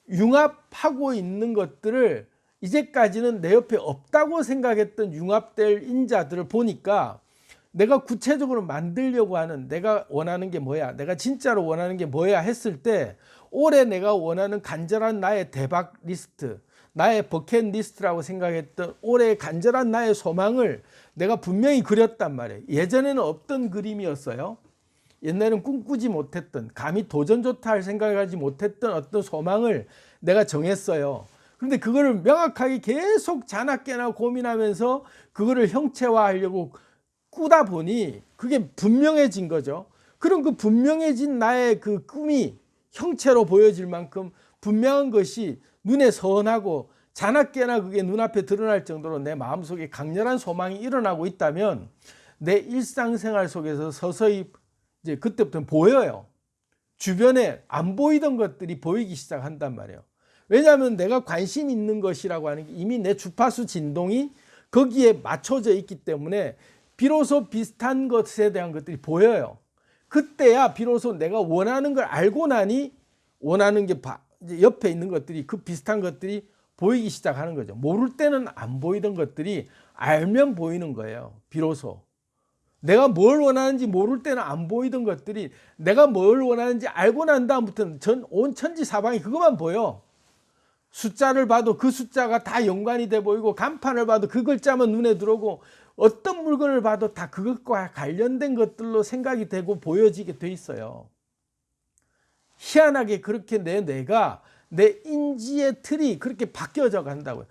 A: 융합하고 있는 것들을 이제까지는 내 옆에 없다고 생각했던 융합될 인자들을 보니까 내가 구체적으로 만들려고 하는 내가 원하는 게 뭐야, 내가 진짜로 원하는 게 뭐야 했을 때 올해 내가 원하는 간절한 나의 대박 리스트, 나의 버켓 리스트라고 생각했던 올해의 간절한 나의 소망을 내가 분명히 그렸단 말이에요. 예전에는 없던 그림이었어요. 옛날에는 꿈꾸지 못했던, 감히 도전조차 할 생각을 하지 못했던 어떤 소망을 내가 정했어요. 그런데 그거를 명확하게 계속 자나깨나 고민하면서 그거를 형체화하려고 꾸다 보니 그게 분명해진 거죠. 그럼 그 분명해진 나의 그 꿈이 형체로 보여질 만큼 분명한 것이 눈에 선하고 자나깨나 그게 눈앞에 드러날 정도로 내 마음속에 강렬한 소망이 일어나고 있다면 내 일상생활 속에서 서서히 이제 그때부터는 보여요. 주변에 안 보이던 것들이 보이기 시작한단 말이에요. 왜냐하면 내가 관심 있는 것이라고 하는 게 이미 내 주파수 진동이 거기에 맞춰져 있기 때문에 비로소 비슷한 것에 대한 것들이 보여요. 그때야 비로소 내가 원하는 걸 알고 나니 원하는 게 옆에 있는 것들이 그 비슷한 것들이 보이기 시작하는 거죠. 모를 때는 안 보이던 것들이 알면 보이는 거예요. 비로소. 내가 뭘 원하는지 모를 때는 안 보이던 것들이 내가 뭘 원하는지 알고 난 다음부터는 온 천지사방이 그것만 보여. 숫자를 봐도 그 숫자가 다 연관이 돼 보이고 간판을 봐도 그 글자만 눈에 들어오고 어떤 물건을 봐도 다 그것과 관련된 것들로 생각이 되고 보여지게 돼 있어요. 희한하게 그렇게 내 뇌가 내 인지의 틀이 그렇게 바뀌어져 간다고요.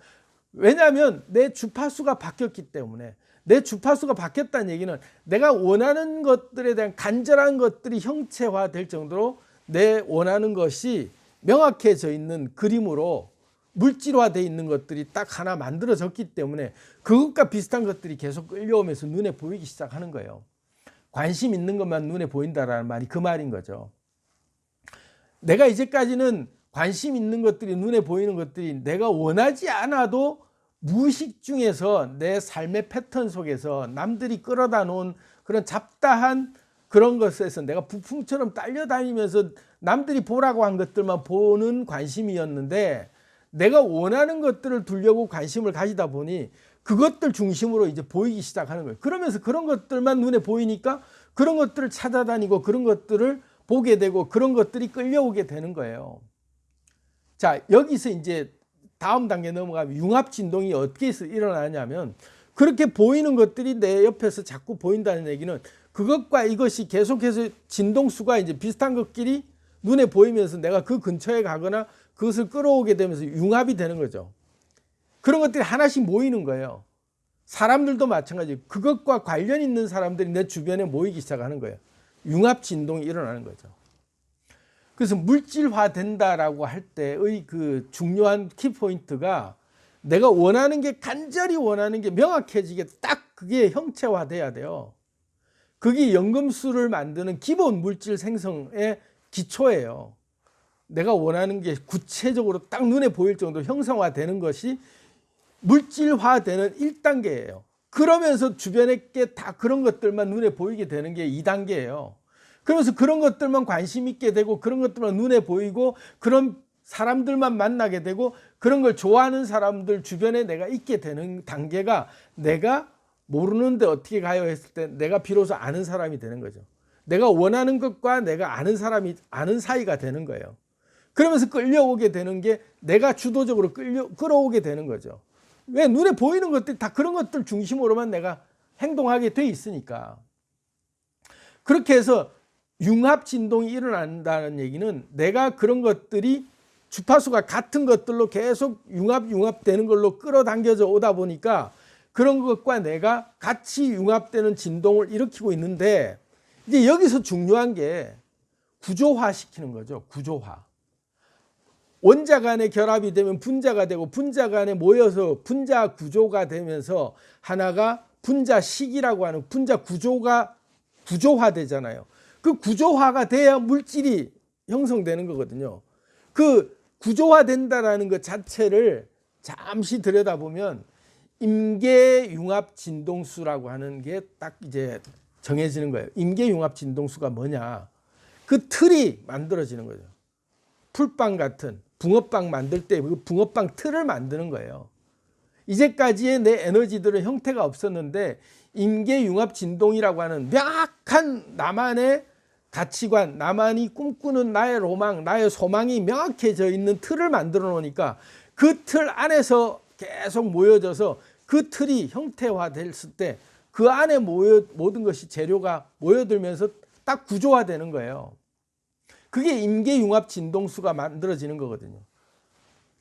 A: 왜냐하면 내 주파수가 바뀌었기 때문에. 내 주파수가 바뀌었다는 얘기는 내가 원하는 것들에 대한 간절한 것들이 형체화될 정도로 내 원하는 것이 명확해져 있는 그림으로 물질화되어 있는 것들이 딱 하나 만들어졌기 때문에 그것과 비슷한 것들이 계속 끌려오면서 눈에 보이기 시작하는 거예요. 관심 있는 것만 눈에 보인다라는 말이 그 말인 거죠. 내가 이제까지는 관심 있는 것들이, 눈에 보이는 것들이 내가 원하지 않아도 무의식 중에서 내 삶의 패턴 속에서 남들이 끌어다 놓은 그런 잡다한 그런 것에서 내가 부풍처럼 딸려다니면서 남들이 보라고 한 것들만 보는 관심이었는데, 내가 원하는 것들을 두려고 관심을 가지다 보니 그것들 중심으로 이제 보이기 시작하는 거예요. 그러면서 그런 것들만 눈에 보이니까 그런 것들을 찾아다니고 그런 것들을 보게 되고 그런 것들이 끌려오게 되는 거예요. 자, 여기서 이제 다음 단계 넘어가면 융합 진동이 어떻게 일어나냐면, 그렇게 보이는 것들이 내 옆에서 자꾸 보인다는 얘기는 그것과 이것이 계속해서 진동수가 이제 비슷한 것끼리 눈에 보이면서 내가 그 근처에 가거나 그것을 끌어오게 되면서 융합이 되는 거죠. 그런 것들이 하나씩 모이는 거예요. 사람들도 마찬가지예요. 그것과 관련 있는 사람들이 내 주변에 모이기 시작하는 거예요. 융합 진동이 일어나는 거죠. 그래서 물질화 된다라고 할 때의 그 중요한 키포인트가, 내가 원하는 게, 간절히 원하는 게 명확해지게 딱 그게 형체화돼야 돼요. 그게 연금술을 만드는 기본 물질 생성의 기초예요. 내가 원하는 게 구체적으로 딱 눈에 보일 정도로 형성화되는 것이 물질화되는 1단계예요. 그러면서 주변에 게 다 그런 것들만 눈에 보이게 되는 게 2단계예요. 그러면서 그런 것들만 관심 있게 되고 그런 것들만 눈에 보이고 그런 사람들만 만나게 되고 그런 걸 좋아하는 사람들 주변에 내가 있게 되는 단계가, 내가 모르는데 어떻게 가요 했을 때 내가 비로소 아는 사람이 되는 거죠. 내가 원하는 것과 내가 아는 사람이 아는 사이가 되는 거예요. 그러면서 끌려오게 되는 게 내가 주도적으로 끌어오게 되는 거죠. 왜? 눈에 보이는 것들이 다 그런 것들 중심으로만 내가 행동하게 돼 있으니까. 그렇게 해서 융합 진동이 일어난다는 얘기는 내가 그런 것들이 주파수가 같은 것들로 계속 융합되는 걸로 끌어당겨져 오다 보니까 그런 것과 내가 같이 융합되는 진동을 일으키고 있는데, 이제 여기서 중요한 게 구조화시키는 거죠. 구조화. 원자 간의 결합이 되면 분자가 되고 분자 간에 모여서 분자 구조가 되면서 하나가 분자식이라고 하는 분자 구조가 구조화되잖아요. 그 구조화가 돼야 물질이 형성되는 거거든요. 그 구조화된다라는 것 자체를 잠시 들여다보면 임계융합 진동수라고 하는 게 딱 이제 정해지는 거예요. 임계융합 진동수가 뭐냐? 그 틀이 만들어지는 거죠. 풀빵 같은 붕어빵 만들 때 그 붕어빵 틀을 만드는 거예요. 이제까지의 내 에너지들은 형태가 없었는데 임계융합 진동이라고 하는 명확한 나만의 가치관, 나만이 꿈꾸는 나의 로망, 나의 소망이 명확해져 있는 틀을 만들어 놓으니까 그 틀 안에서 계속 모여져서 그 틀이 형태화됐을 때 그 안에 모든 것이 재료가 모여들면서 딱 구조화되는 거예요. 그게 임계융합 진동수가 만들어지는 거거든요.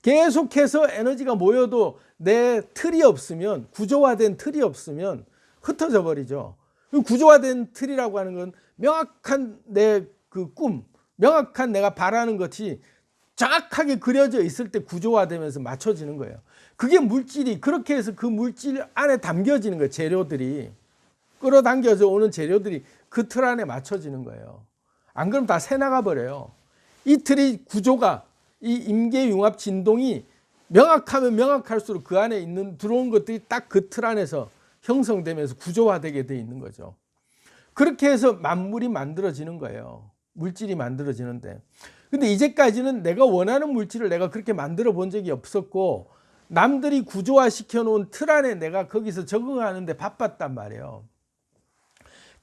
A: 계속해서 에너지가 모여도 내 틀이 없으면, 구조화된 틀이 없으면 흩어져 버리죠. 구조화된 틀이라고 하는 건 명확한 내 그 꿈, 명확한 내가 바라는 것이 정확하게 그려져 있을 때 구조화되면서 맞춰지는 거예요. 그게 물질이, 그렇게 해서 그 물질 안에 담겨지는 거예요. 재료들이, 끌어당겨져 오는 재료들이 그 틀 안에 맞춰지는 거예요. 안 그러면 다 새나가 버려요. 이 틀이 구조가, 이 임계융합 진동이 명확하면 명확할수록 그 안에 있는 들어온 것들이 딱 그 틀 안에서 형성되면서 구조화되게 돼 있는 거죠. 그렇게 해서 만물이 만들어지는 거예요. 물질이 만들어지는데. 근데 이제까지는 내가 원하는 물질을 내가 그렇게 만들어 본 적이 없었고, 남들이 구조화시켜 놓은 틀 안에 내가 거기서 적응하는데 바빴단 말이에요.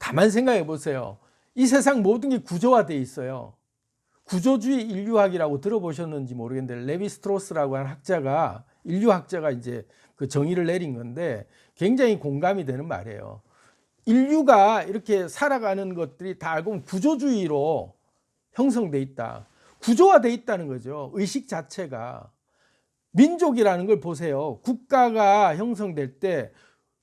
A: 가만 생각해 보세요. 이 세상 모든 게 구조화되어 있어요. 구조주의 인류학이라고 들어보셨는지 모르겠는데, 레비 스트로스라고 하는 학자가, 인류학자가 이제 그 정의를 내린 건데 굉장히 공감이 되는 말이에요. 인류가 이렇게 살아가는 것들이 다 알고 보면 구조주의로 형성돼 있다. 구조화돼 있다는 거죠. 의식 자체가. 민족이라는 걸 보세요. 국가가 형성될 때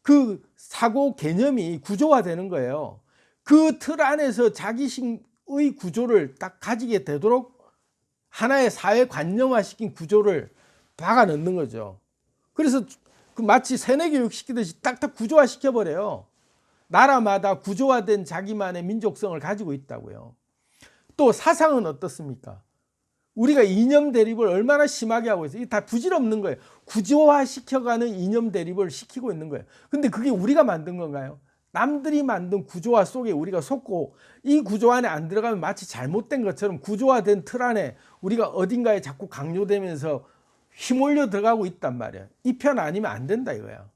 A: 그 사고 개념이 구조화되는 거예요. 그 틀 안에서 자기식의 구조를 딱 가지게 되도록 하나의 사회 관념화시킨 구조를 박아 넣는 거죠. 그래서 그 마치 세뇌 교육 시키듯이 딱딱 구조화 시켜버려요. 나라마다 구조화된 자기만의 민족성을 가지고 있다고요. 또 사상은 어떻습니까? 우리가 이념 대립을 얼마나 심하게 하고 있어요. 이게 다 부질없는 거예요. 구조화 시켜가는 이념 대립을 시키고 있는 거예요. 근데 그게 우리가 만든 건가요? 남들이 만든 구조화 속에 우리가 속고 이 구조 안에 안 들어가면 마치 잘못된 것처럼 구조화된 틀 안에 우리가 어딘가에 자꾸 강요되면서 휘몰려 들어가고 있단 말이야. 이 편 아니면 안 된다 이거야.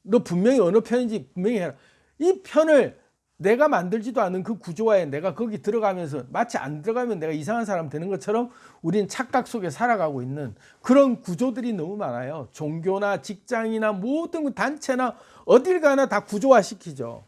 A: 너 분명히 어느 편인지 분명히 해라. 이 편을 내가 만들지도 않은 그 구조화에 내가 거기 들어가면서 마치 안 들어가면 내가 이상한 사람 되는 것처럼 우리는 착각 속에 살아가고 있는 그런 구조들이 너무 많아요. 종교나 직장이나 모든 단체나 어딜 가나 다 구조화 시키죠.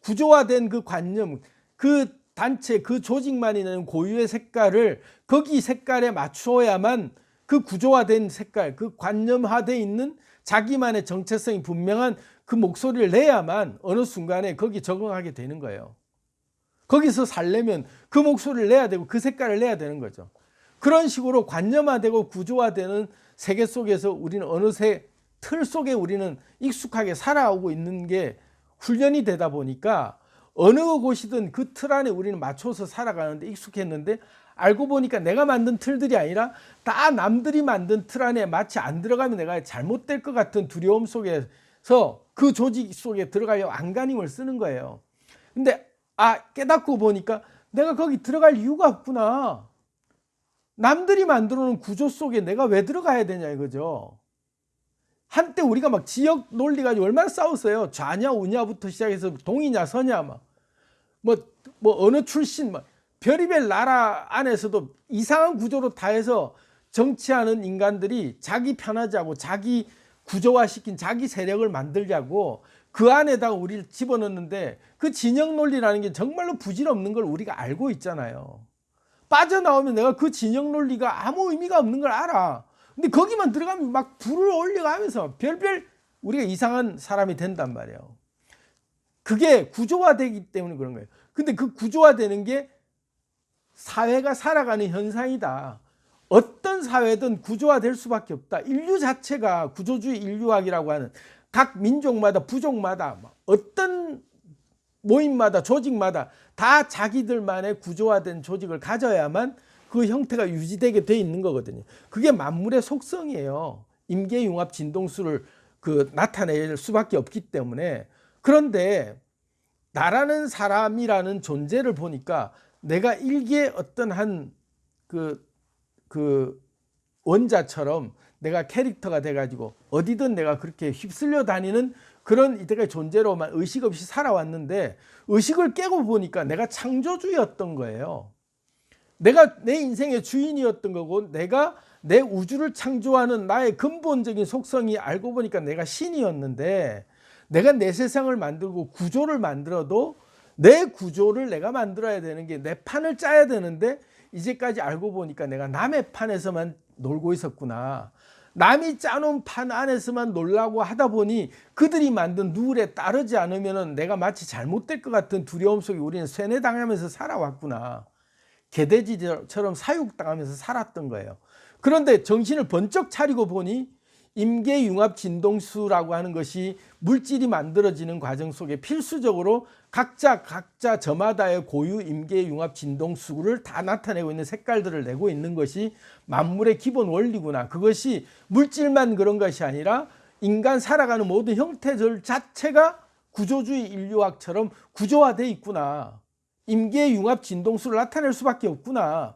A: 구조화된 그 관념, 그 단체, 그 조직만이 내는 고유의 색깔을 거기 색깔에 맞추어야만 그 구조화된 색깔, 그 관념화되어 있는 자기만의 정체성이 분명한 그 목소리를 내야만 어느 순간에 거기 적응하게 되는 거예요. 거기서 살려면 그 목소리를 내야 되고 그 색깔을 내야 되는 거죠. 그런 식으로 관념화되고 구조화되는 세계 속에서 우리는 어느새 틀 속에 우리는 익숙하게 살아오고 있는 게 훈련이 되다 보니까 어느 곳이든 그 틀 안에 우리는 맞춰서 살아가는데 익숙했는데 알고 보니까 내가 만든 틀들이 아니라 다 남들이 만든 틀 안에 마치 안 들어가면 내가 잘못될 것 같은 두려움 속에서 그 조직 속에 들어가려고 안간힘을 쓰는 거예요. 근데 깨닫고 보니까 내가 거기 들어갈 이유가 없구나. 남들이 만들어 놓은 구조 속에 내가 왜 들어가야 되냐 이거죠. 한때 우리가 막 지역 논리 가지고 얼마나 싸웠어요. 좌냐 우냐부터 시작해서 동이냐 서냐 뭐 어느 출신 별의별 나라 안에서도 이상한 구조로 다 해서 정치하는 인간들이 자기 편하자고 자기 구조화시킨 자기 세력을 만들자고 그 안에다가 우리를 집어넣는데 그 진영 논리라는 게 정말로 부질없는 걸 우리가 알고 있잖아요. 빠져나오면 내가 그 진영 논리가 아무 의미가 없는 걸 알아. 근데 거기만 들어가면 막 불을 올려가면서 별별 우리가 이상한 사람이 된단 말이에요. 그게 구조화되기 때문에 그런 거예요. 근데 그 구조화되는 게 사회가 살아가는 현상이다. 어떤 사회든 구조화될 수밖에 없다. 인류 자체가 구조주의 인류학이라고 하는 각 민족마다 부족마다 어떤 모임마다 조직마다 다 자기들만의 구조화된 조직을 가져야만 그 형태가 유지되게 돼 있는 거거든요. 그게 만물의 속성이에요. 임계융합 진동수를 나타낼 수밖에 없기 때문에. 그런데 나라는 사람이라는 존재를 보니까 내가 일개 어떤 한 원자처럼 내가 캐릭터가 돼가지고 어디든 내가 그렇게 휩쓸려 다니는 그런 이때까지 존재로만 의식 없이 살아왔는데 의식을 깨고 보니까 내가 창조주였던 거예요. 내가 내 인생의 주인이었던 거고 내가 내 우주를 창조하는 나의 근본적인 속성이 알고 보니까 내가 신이었는데 내가 내 세상을 만들고 구조를 만들어도 내 구조를 내가 만들어야 되는 게 내 판을 짜야 되는데 이제까지 알고 보니까 내가 남의 판에서만 놀고 있었구나. 남이 짜놓은 판 안에서만 놀라고 하다 보니 그들이 만든 룰에 따르지 않으면 내가 마치 잘못될 것 같은 두려움 속에 우리는 세뇌당하면서 살아왔구나. 개돼지처럼 사육당하면서 살았던 거예요. 그런데 정신을 번쩍 차리고 보니 임계융합 진동수라고 하는 것이 물질이 만들어지는 과정 속에 필수적으로 각자 저마다의 고유 임계융합 진동수를 다 나타내고 있는 색깔들을 내고 있는 것이 만물의 기본 원리구나. 그것이 물질만 그런 것이 아니라 인간 살아가는 모든 형태들 자체가 구조주의 인류학처럼 구조화되어 있구나. 임계융합 진동수를 나타낼 수밖에 없구나.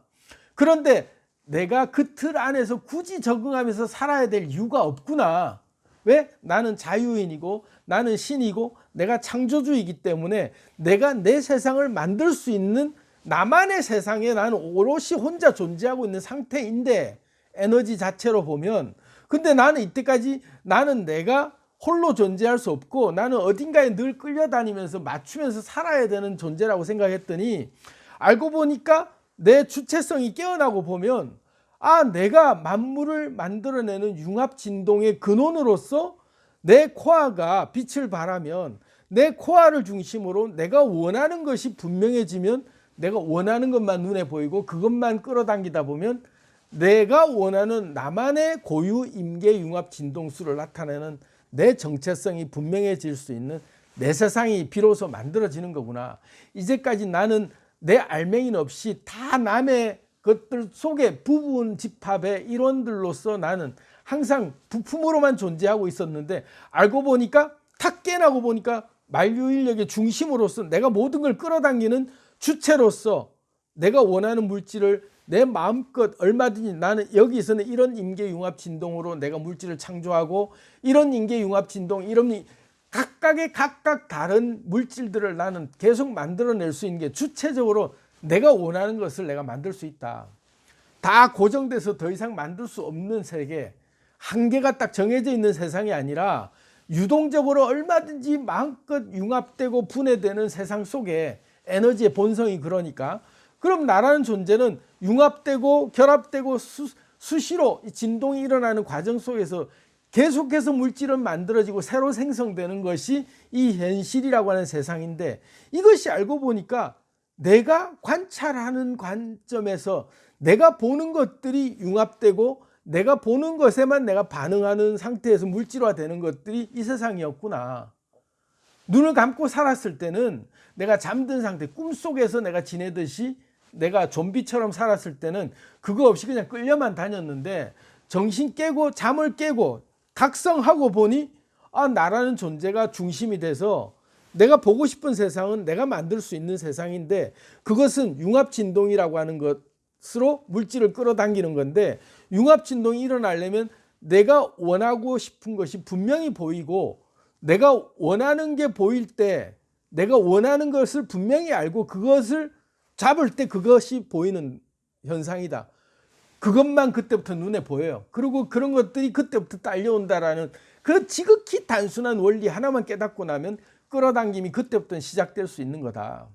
A: 그런데 내가 그 틀 안에서 굳이 적응하면서 살아야 될 이유가 없구나. 왜? 나는 자유인이고 나는 신이고 내가 창조주이기 때문에 내가 내 세상을 만들 수 있는 나만의 세상에 나는 오롯이 혼자 존재하고 있는 상태인데 에너지 자체로 보면 근데 나는 이때까지 나는 내가 홀로 존재할 수 없고 나는 어딘가에 늘 끌려다니면서 맞추면서 살아야 되는 존재라고 생각했더니 알고 보니까 내 주체성이 깨어나고 보면 내가 만물을 만들어내는 융합 진동의 근원으로서 내 코아가 빛을 발하면 내 코아를 중심으로 내가 원하는 것이 분명해지면 내가 원하는 것만 눈에 보이고 그것만 끌어당기다 보면 내가 원하는 나만의 고유 임계 융합 진동수를 나타내는 내 정체성이 분명해질 수 있는 내 세상이 비로소 만들어지는 거구나. 이제까지 나는 내 알맹이는 없이 다 남의 것들 속에 부분 집합의 일원들로서 나는 항상 부품으로만 존재하고 있었는데, 알고 보니까 탁 깨나고 보니까 만유인력의 중심으로서 내가 모든 걸 끌어당기는 주체로서 내가 원하는 물질을 내 마음껏 얼마든지, 나는 여기서는 이런 임계융합 진동으로 내가 물질을 창조하고, 이런 임계융합 진동, 이런 각각의 각각 다른 물질들을 나는 계속 만들어낼 수 있는 게, 주체적으로 내가 원하는 것을 내가 만들 수 있다. 다 고정돼서 더 이상 만들 수 없는 세계, 한계가 딱 정해져 있는 세상이 아니라 유동적으로 얼마든지 마음껏 융합되고 분해되는 세상 속에 에너지의 본성이, 그러니까 그럼 나라는 존재는 융합되고 결합되고 수시로 진동이 일어나는 과정 속에서 계속해서 물질은 만들어지고 새로 생성되는 것이 이 현실이라고 하는 세상인데, 이것이 알고 보니까 내가 관찰하는 관점에서 내가 보는 것들이 융합되고 내가 보는 것에만 내가 반응하는 상태에서 물질화되는 것들이 이 세상이었구나. 눈을 감고 살았을 때는, 내가 잠든 상태, 꿈속에서 내가 지내듯이 내가 좀비처럼 살았을 때는 그거 없이 그냥 끌려만 다녔는데, 정신 깨고 잠을 깨고 각성하고 보니 나라는 존재가 중심이 돼서 내가 보고 싶은 세상은 내가 만들 수 있는 세상인데, 그것은 융합진동이라고 하는 것으로 물질을 끌어당기는 건데, 융합진동이 일어나려면 내가 원하고 싶은 것이 분명히 보이고, 내가 원하는 게 보일 때 내가 원하는 것을 분명히 알고 그것을 잡을 때 그것이 보이는 현상이다. 그것만 그때부터 눈에 보여요. 그리고 그런 것들이 그때부터 딸려온다라는 그 지극히 단순한 원리 하나만 깨닫고 나면 끌어당김이 그때부터 시작될 수 있는 거다.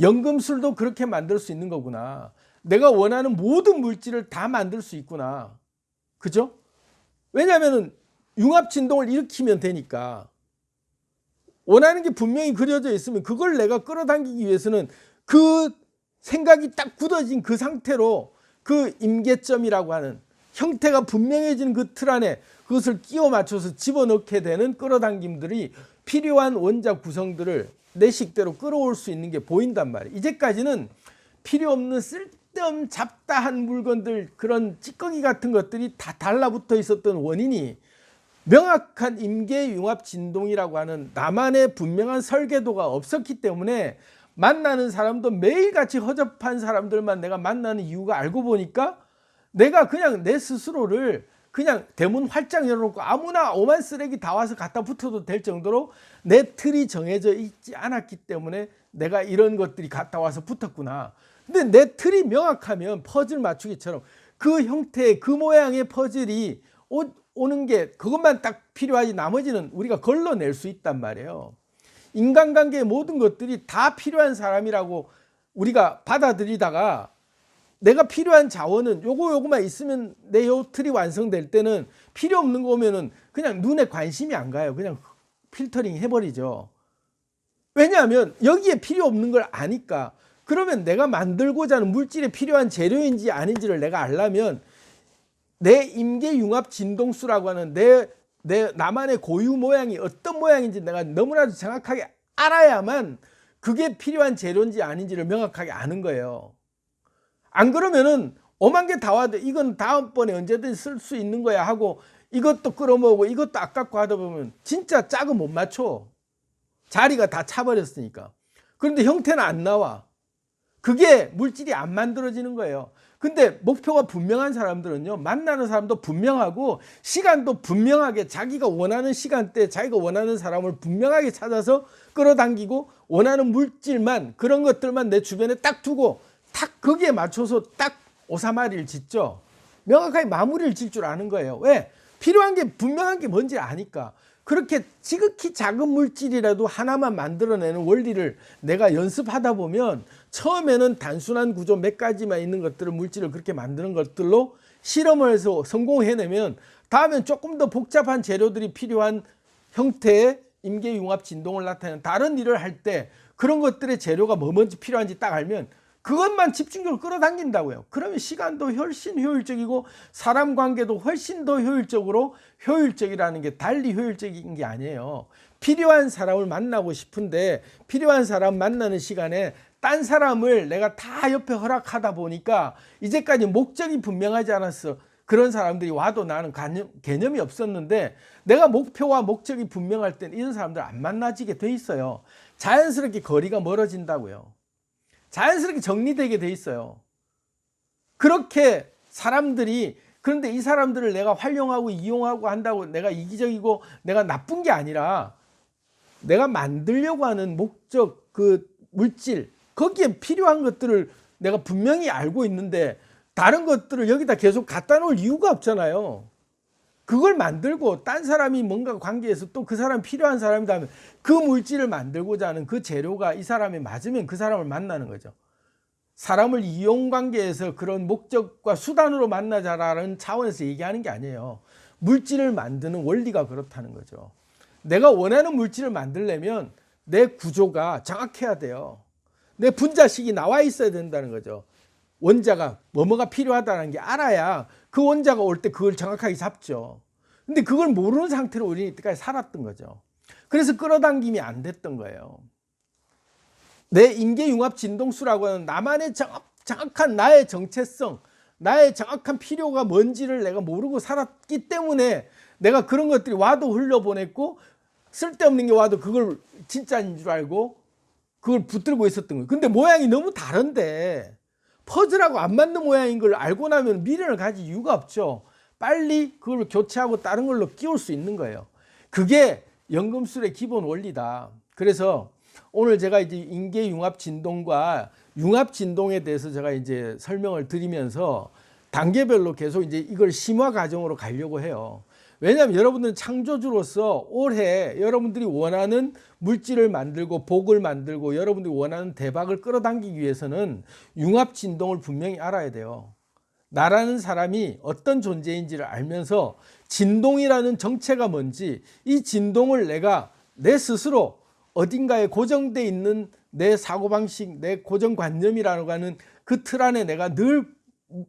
A: 연금술도 그렇게 만들 수 있는 거구나. 내가 원하는 모든 물질을 다 만들 수 있구나. 그죠? 왜냐하면 융합진동을 일으키면 되니까. 원하는 게 분명히 그려져 있으면 그걸 내가 끌어당기기 위해서는 그 생각이 딱 굳어진 그 상태로 그 임계점이라고 하는 형태가 분명해진 그 틀 안에 그것을 끼워 맞춰서 집어넣게 되는 끌어당김들이 필요한 원자 구성들을 내 식대로 끌어올 수 있는 게 보인단 말이에요. 이제까지는 필요 없는 쓸데없는 잡다한 물건들, 그런 찌꺼기 같은 것들이 다 달라붙어 있었던 원인이 명확한 임계융합 진동이라고 하는 나만의 분명한 설계도가 없었기 때문에, 만나는 사람도 매일같이 허접한 사람들만 내가 만나는 이유가, 알고 보니까 내가 그냥 내 스스로를 그냥 대문 활짝 열어놓고 아무나 오만 쓰레기 다 와서 갖다 붙어도 될 정도로 내 틀이 정해져 있지 않았기 때문에 내가 이런 것들이 갖다 와서 붙었구나. 근데 내 틀이 명확하면 퍼즐 맞추기처럼 그 형태의 그 모양의 퍼즐이 오는 게 그것만 딱 필요하지, 나머지는 우리가 걸러낼 수 있단 말이에요. 인간관계의 모든 것들이 다 필요한 사람이라고 우리가 받아들이다가, 내가 필요한 자원은 요거만 있으면 내 요 틀이 완성될 때는 필요 없는 거 오면은 그냥 눈에 관심이 안 가요. 그냥 필터링 해버리죠. 왜냐하면 여기에 필요 없는 걸 아니까. 그러면 내가 만들고자 하는 물질에 필요한 재료인지 아닌지를 내가 알려면 내 임계융합 진동수라고 하는 나만의 고유 모양이 어떤 모양인지 내가 너무나도 정확하게 알아야만 그게 필요한 재료인지 아닌지를 명확하게 아는 거예요. 안 그러면은 오만 개 다 와도 이건 다음번에 언제든 쓸 수 있는 거야 하고 이것도 끌어모으고 이것도 아깝고 하다 보면 진짜 짝을 못 맞춰. 자리가 다 차버렸으니까. 그런데 형태는 안 나와. 그게 물질이 안 만들어지는 거예요. 근데 목표가 분명한 사람들은요, 만나는 사람도 분명하고 시간도 분명하게 자기가 원하는 시간대, 자기가 원하는 사람을 분명하게 찾아서 끌어당기고, 원하는 물질만, 그런 것들만 내 주변에 딱 두고 딱 거기에 맞춰서 딱 오사마리를 짓죠. 명확하게 마무리를 질 줄 아는 거예요. 왜? 필요한 게 분명한 게 뭔지 아니까. 그렇게 지극히 작은 물질이라도 하나만 만들어내는 원리를 내가 연습하다 보면, 처음에는 단순한 구조 몇 가지만 있는 것들을, 물질을 그렇게 만드는 것들로 실험을 해서 성공해내면, 다음엔 조금 더 복잡한 재료들이 필요한 형태의 임계융합 진동을 나타내는 다른 일을 할 때 그런 것들의 재료가 뭔지 필요한지 딱 알면 그것만 집중적으로 끌어당긴다고요. 그러면 시간도 훨씬 효율적이고 사람 관계도 훨씬 더 효율적이라는 게 달리 효율적인 게 아니에요. 필요한 사람을 만나고 싶은데 필요한 사람 만나는 시간에 딴 사람을 내가 다 옆에 허락하다 보니까 이제까지 목적이 분명하지 않았어. 그런 사람들이 와도 나는 개념이 없었는데 내가 목표와 목적이 분명할 땐 이런 사람들 안 만나지게 돼 있어요. 자연스럽게 거리가 멀어진다고요. 자연스럽게 정리되게 돼 있어요. 그렇게 사람들이, 그런데 이 사람들을 내가 활용하고 이용하고 한다고 내가 이기적이고 내가 나쁜 게 아니라 내가 만들려고 하는 목적, 그 물질, 거기에 필요한 것들을 내가 분명히 알고 있는데 다른 것들을 여기다 계속 갖다 놓을 이유가 없잖아요. 그걸 만들고 딴 사람이 뭔가 관계에서 또 그 사람 필요한 사람이다 하면 그 물질을 만들고자 하는 그 재료가 이 사람에 맞으면 그 사람을 만나는 거죠. 사람을 이용 관계에서 그런 목적과 수단으로 만나자라는 차원에서 얘기하는 게 아니에요. 물질을 만드는 원리가 그렇다는 거죠. 내가 원하는 물질을 만들려면 내 구조가 정확해야 돼요. 내 분자식이 나와 있어야 된다는 거죠. 원자가 뭐뭐가 필요하다는 게 알아야 그 원자가 올 때 그걸 정확하게 잡죠. 근데 그걸 모르는 상태로 우리는 이때까지 살았던 거죠. 그래서 끌어당김이 안 됐던 거예요. 내 임계융합 진동수라고 하는 나만의 정확한 나의 정체성, 나의 정확한 필요가 뭔지를 내가 모르고 살았기 때문에 내가 그런 것들이 와도 흘려보냈고 쓸데없는 게 와도 그걸 진짜인 줄 알고 그걸 붙들고 있었던 거예요. 근데 모양이 너무 다른데 퍼즐하고 안 맞는 모양인 걸 알고 나면 미련을 가질 이유가 없죠. 빨리 그걸 교체하고 다른 걸로 끼울 수 있는 거예요. 그게 연금술의 기본 원리다. 그래서 오늘 제가 이제 인계융합 진동과 융합 진동에 대해서 제가 이제 설명을 드리면서 단계별로 계속 이제 이걸 심화 과정으로 가려고 해요. 왜냐하면 여러분들은 창조주로서 올해 여러분들이 원하는 물질을 만들고 복을 만들고 여러분들이 원하는 대박을 끌어당기기 위해서는 융합 진동을 분명히 알아야 돼요. 나라는 사람이 어떤 존재인지를 알면서 진동이라는 정체가 뭔지, 이 진동을 내가 내 스스로 어딘가에 고정되어 있는 내 사고방식, 내 고정관념이라고 하는 그 틀 안에 내가 늘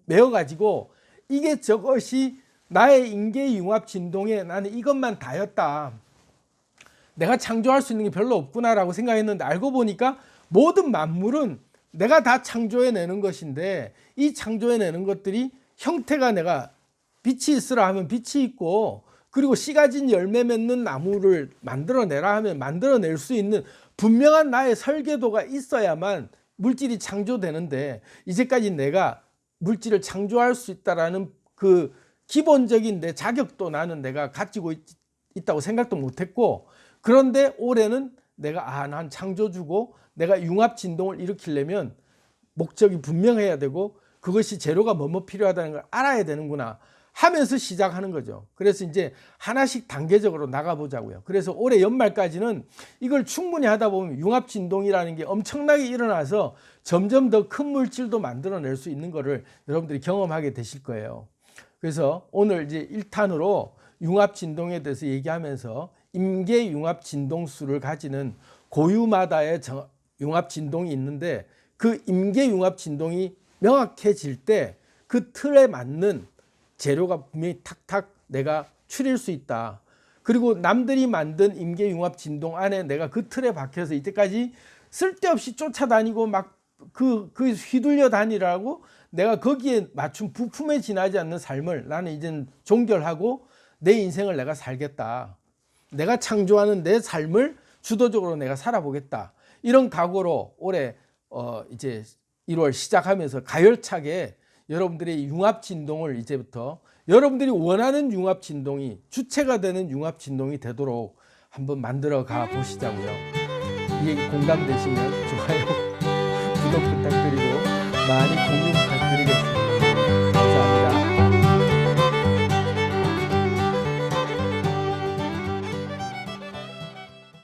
A: 메어가지고 이게 저것이 나의 인계융합 진동에 나는 이것만 다였다. 내가 창조할 수 있는 게 별로 없구나라고 생각했는데 알고 보니까 모든 만물은 내가 다 창조해내는 것인데 이 창조해내는 것들이 형태가 내가 빛이 있으라 하면 빛이 있고 그리고 씨가 진 열매 맺는 나무를 만들어내라 하면 만들어낼 수 있는 분명한 나의 설계도가 있어야만 물질이 창조되는데 이제까지 내가 물질을 창조할 수 있다라는 그 기본적인 내 자격도 나는 내가 가지고 있다고 생각도 못했고 그런데 올해는 내가 난 창조주고 내가 융합 진동을 일으키려면 목적이 분명해야 되고 그것이 재료가 뭐뭐 필요하다는 걸 알아야 되는구나 하면서 시작하는 거죠. 그래서 이제 하나씩 단계적으로 나가보자고요. 그래서 올해 연말까지는 이걸 충분히 하다 보면 융합 진동이라는 게 엄청나게 일어나서 점점 더 큰 물질도 만들어낼 수 있는 거를 여러분들이 경험하게 되실 거예요. 그래서 오늘 이제 1탄으로 융합 진동에 대해서 얘기하면서 임계 융합 진동수를 가지는 고유마다의 융합 진동이 있는데 그 임계 융합 진동이 명확해질 때 그 틀에 맞는 재료가 분명히 탁탁 내가 추릴 수 있다. 그리고 남들이 만든 임계 융합 진동 안에 내가 그 틀에 박혀서 이때까지 쓸데없이 쫓아다니고 막 그 휘둘려 다니라고 내가 거기에 맞춘 부품에 지나지 않는 삶을 나는 이제는 종결하고 내 인생을 내가 살겠다. 내가 창조하는 내 삶을 주도적으로 내가 살아보겠다. 이런 각오로 올해 이제 1월 시작하면서 가열차게 여러분들의 융합 진동을 이제부터 여러분들이 원하는 융합 진동이 주체가 되는 융합 진동이 되도록 한번 만들어 가 보시자고요. 이게 공감되시면 좋아요, 구독 부탁드리고 많이 공유 부탁드리겠습니다.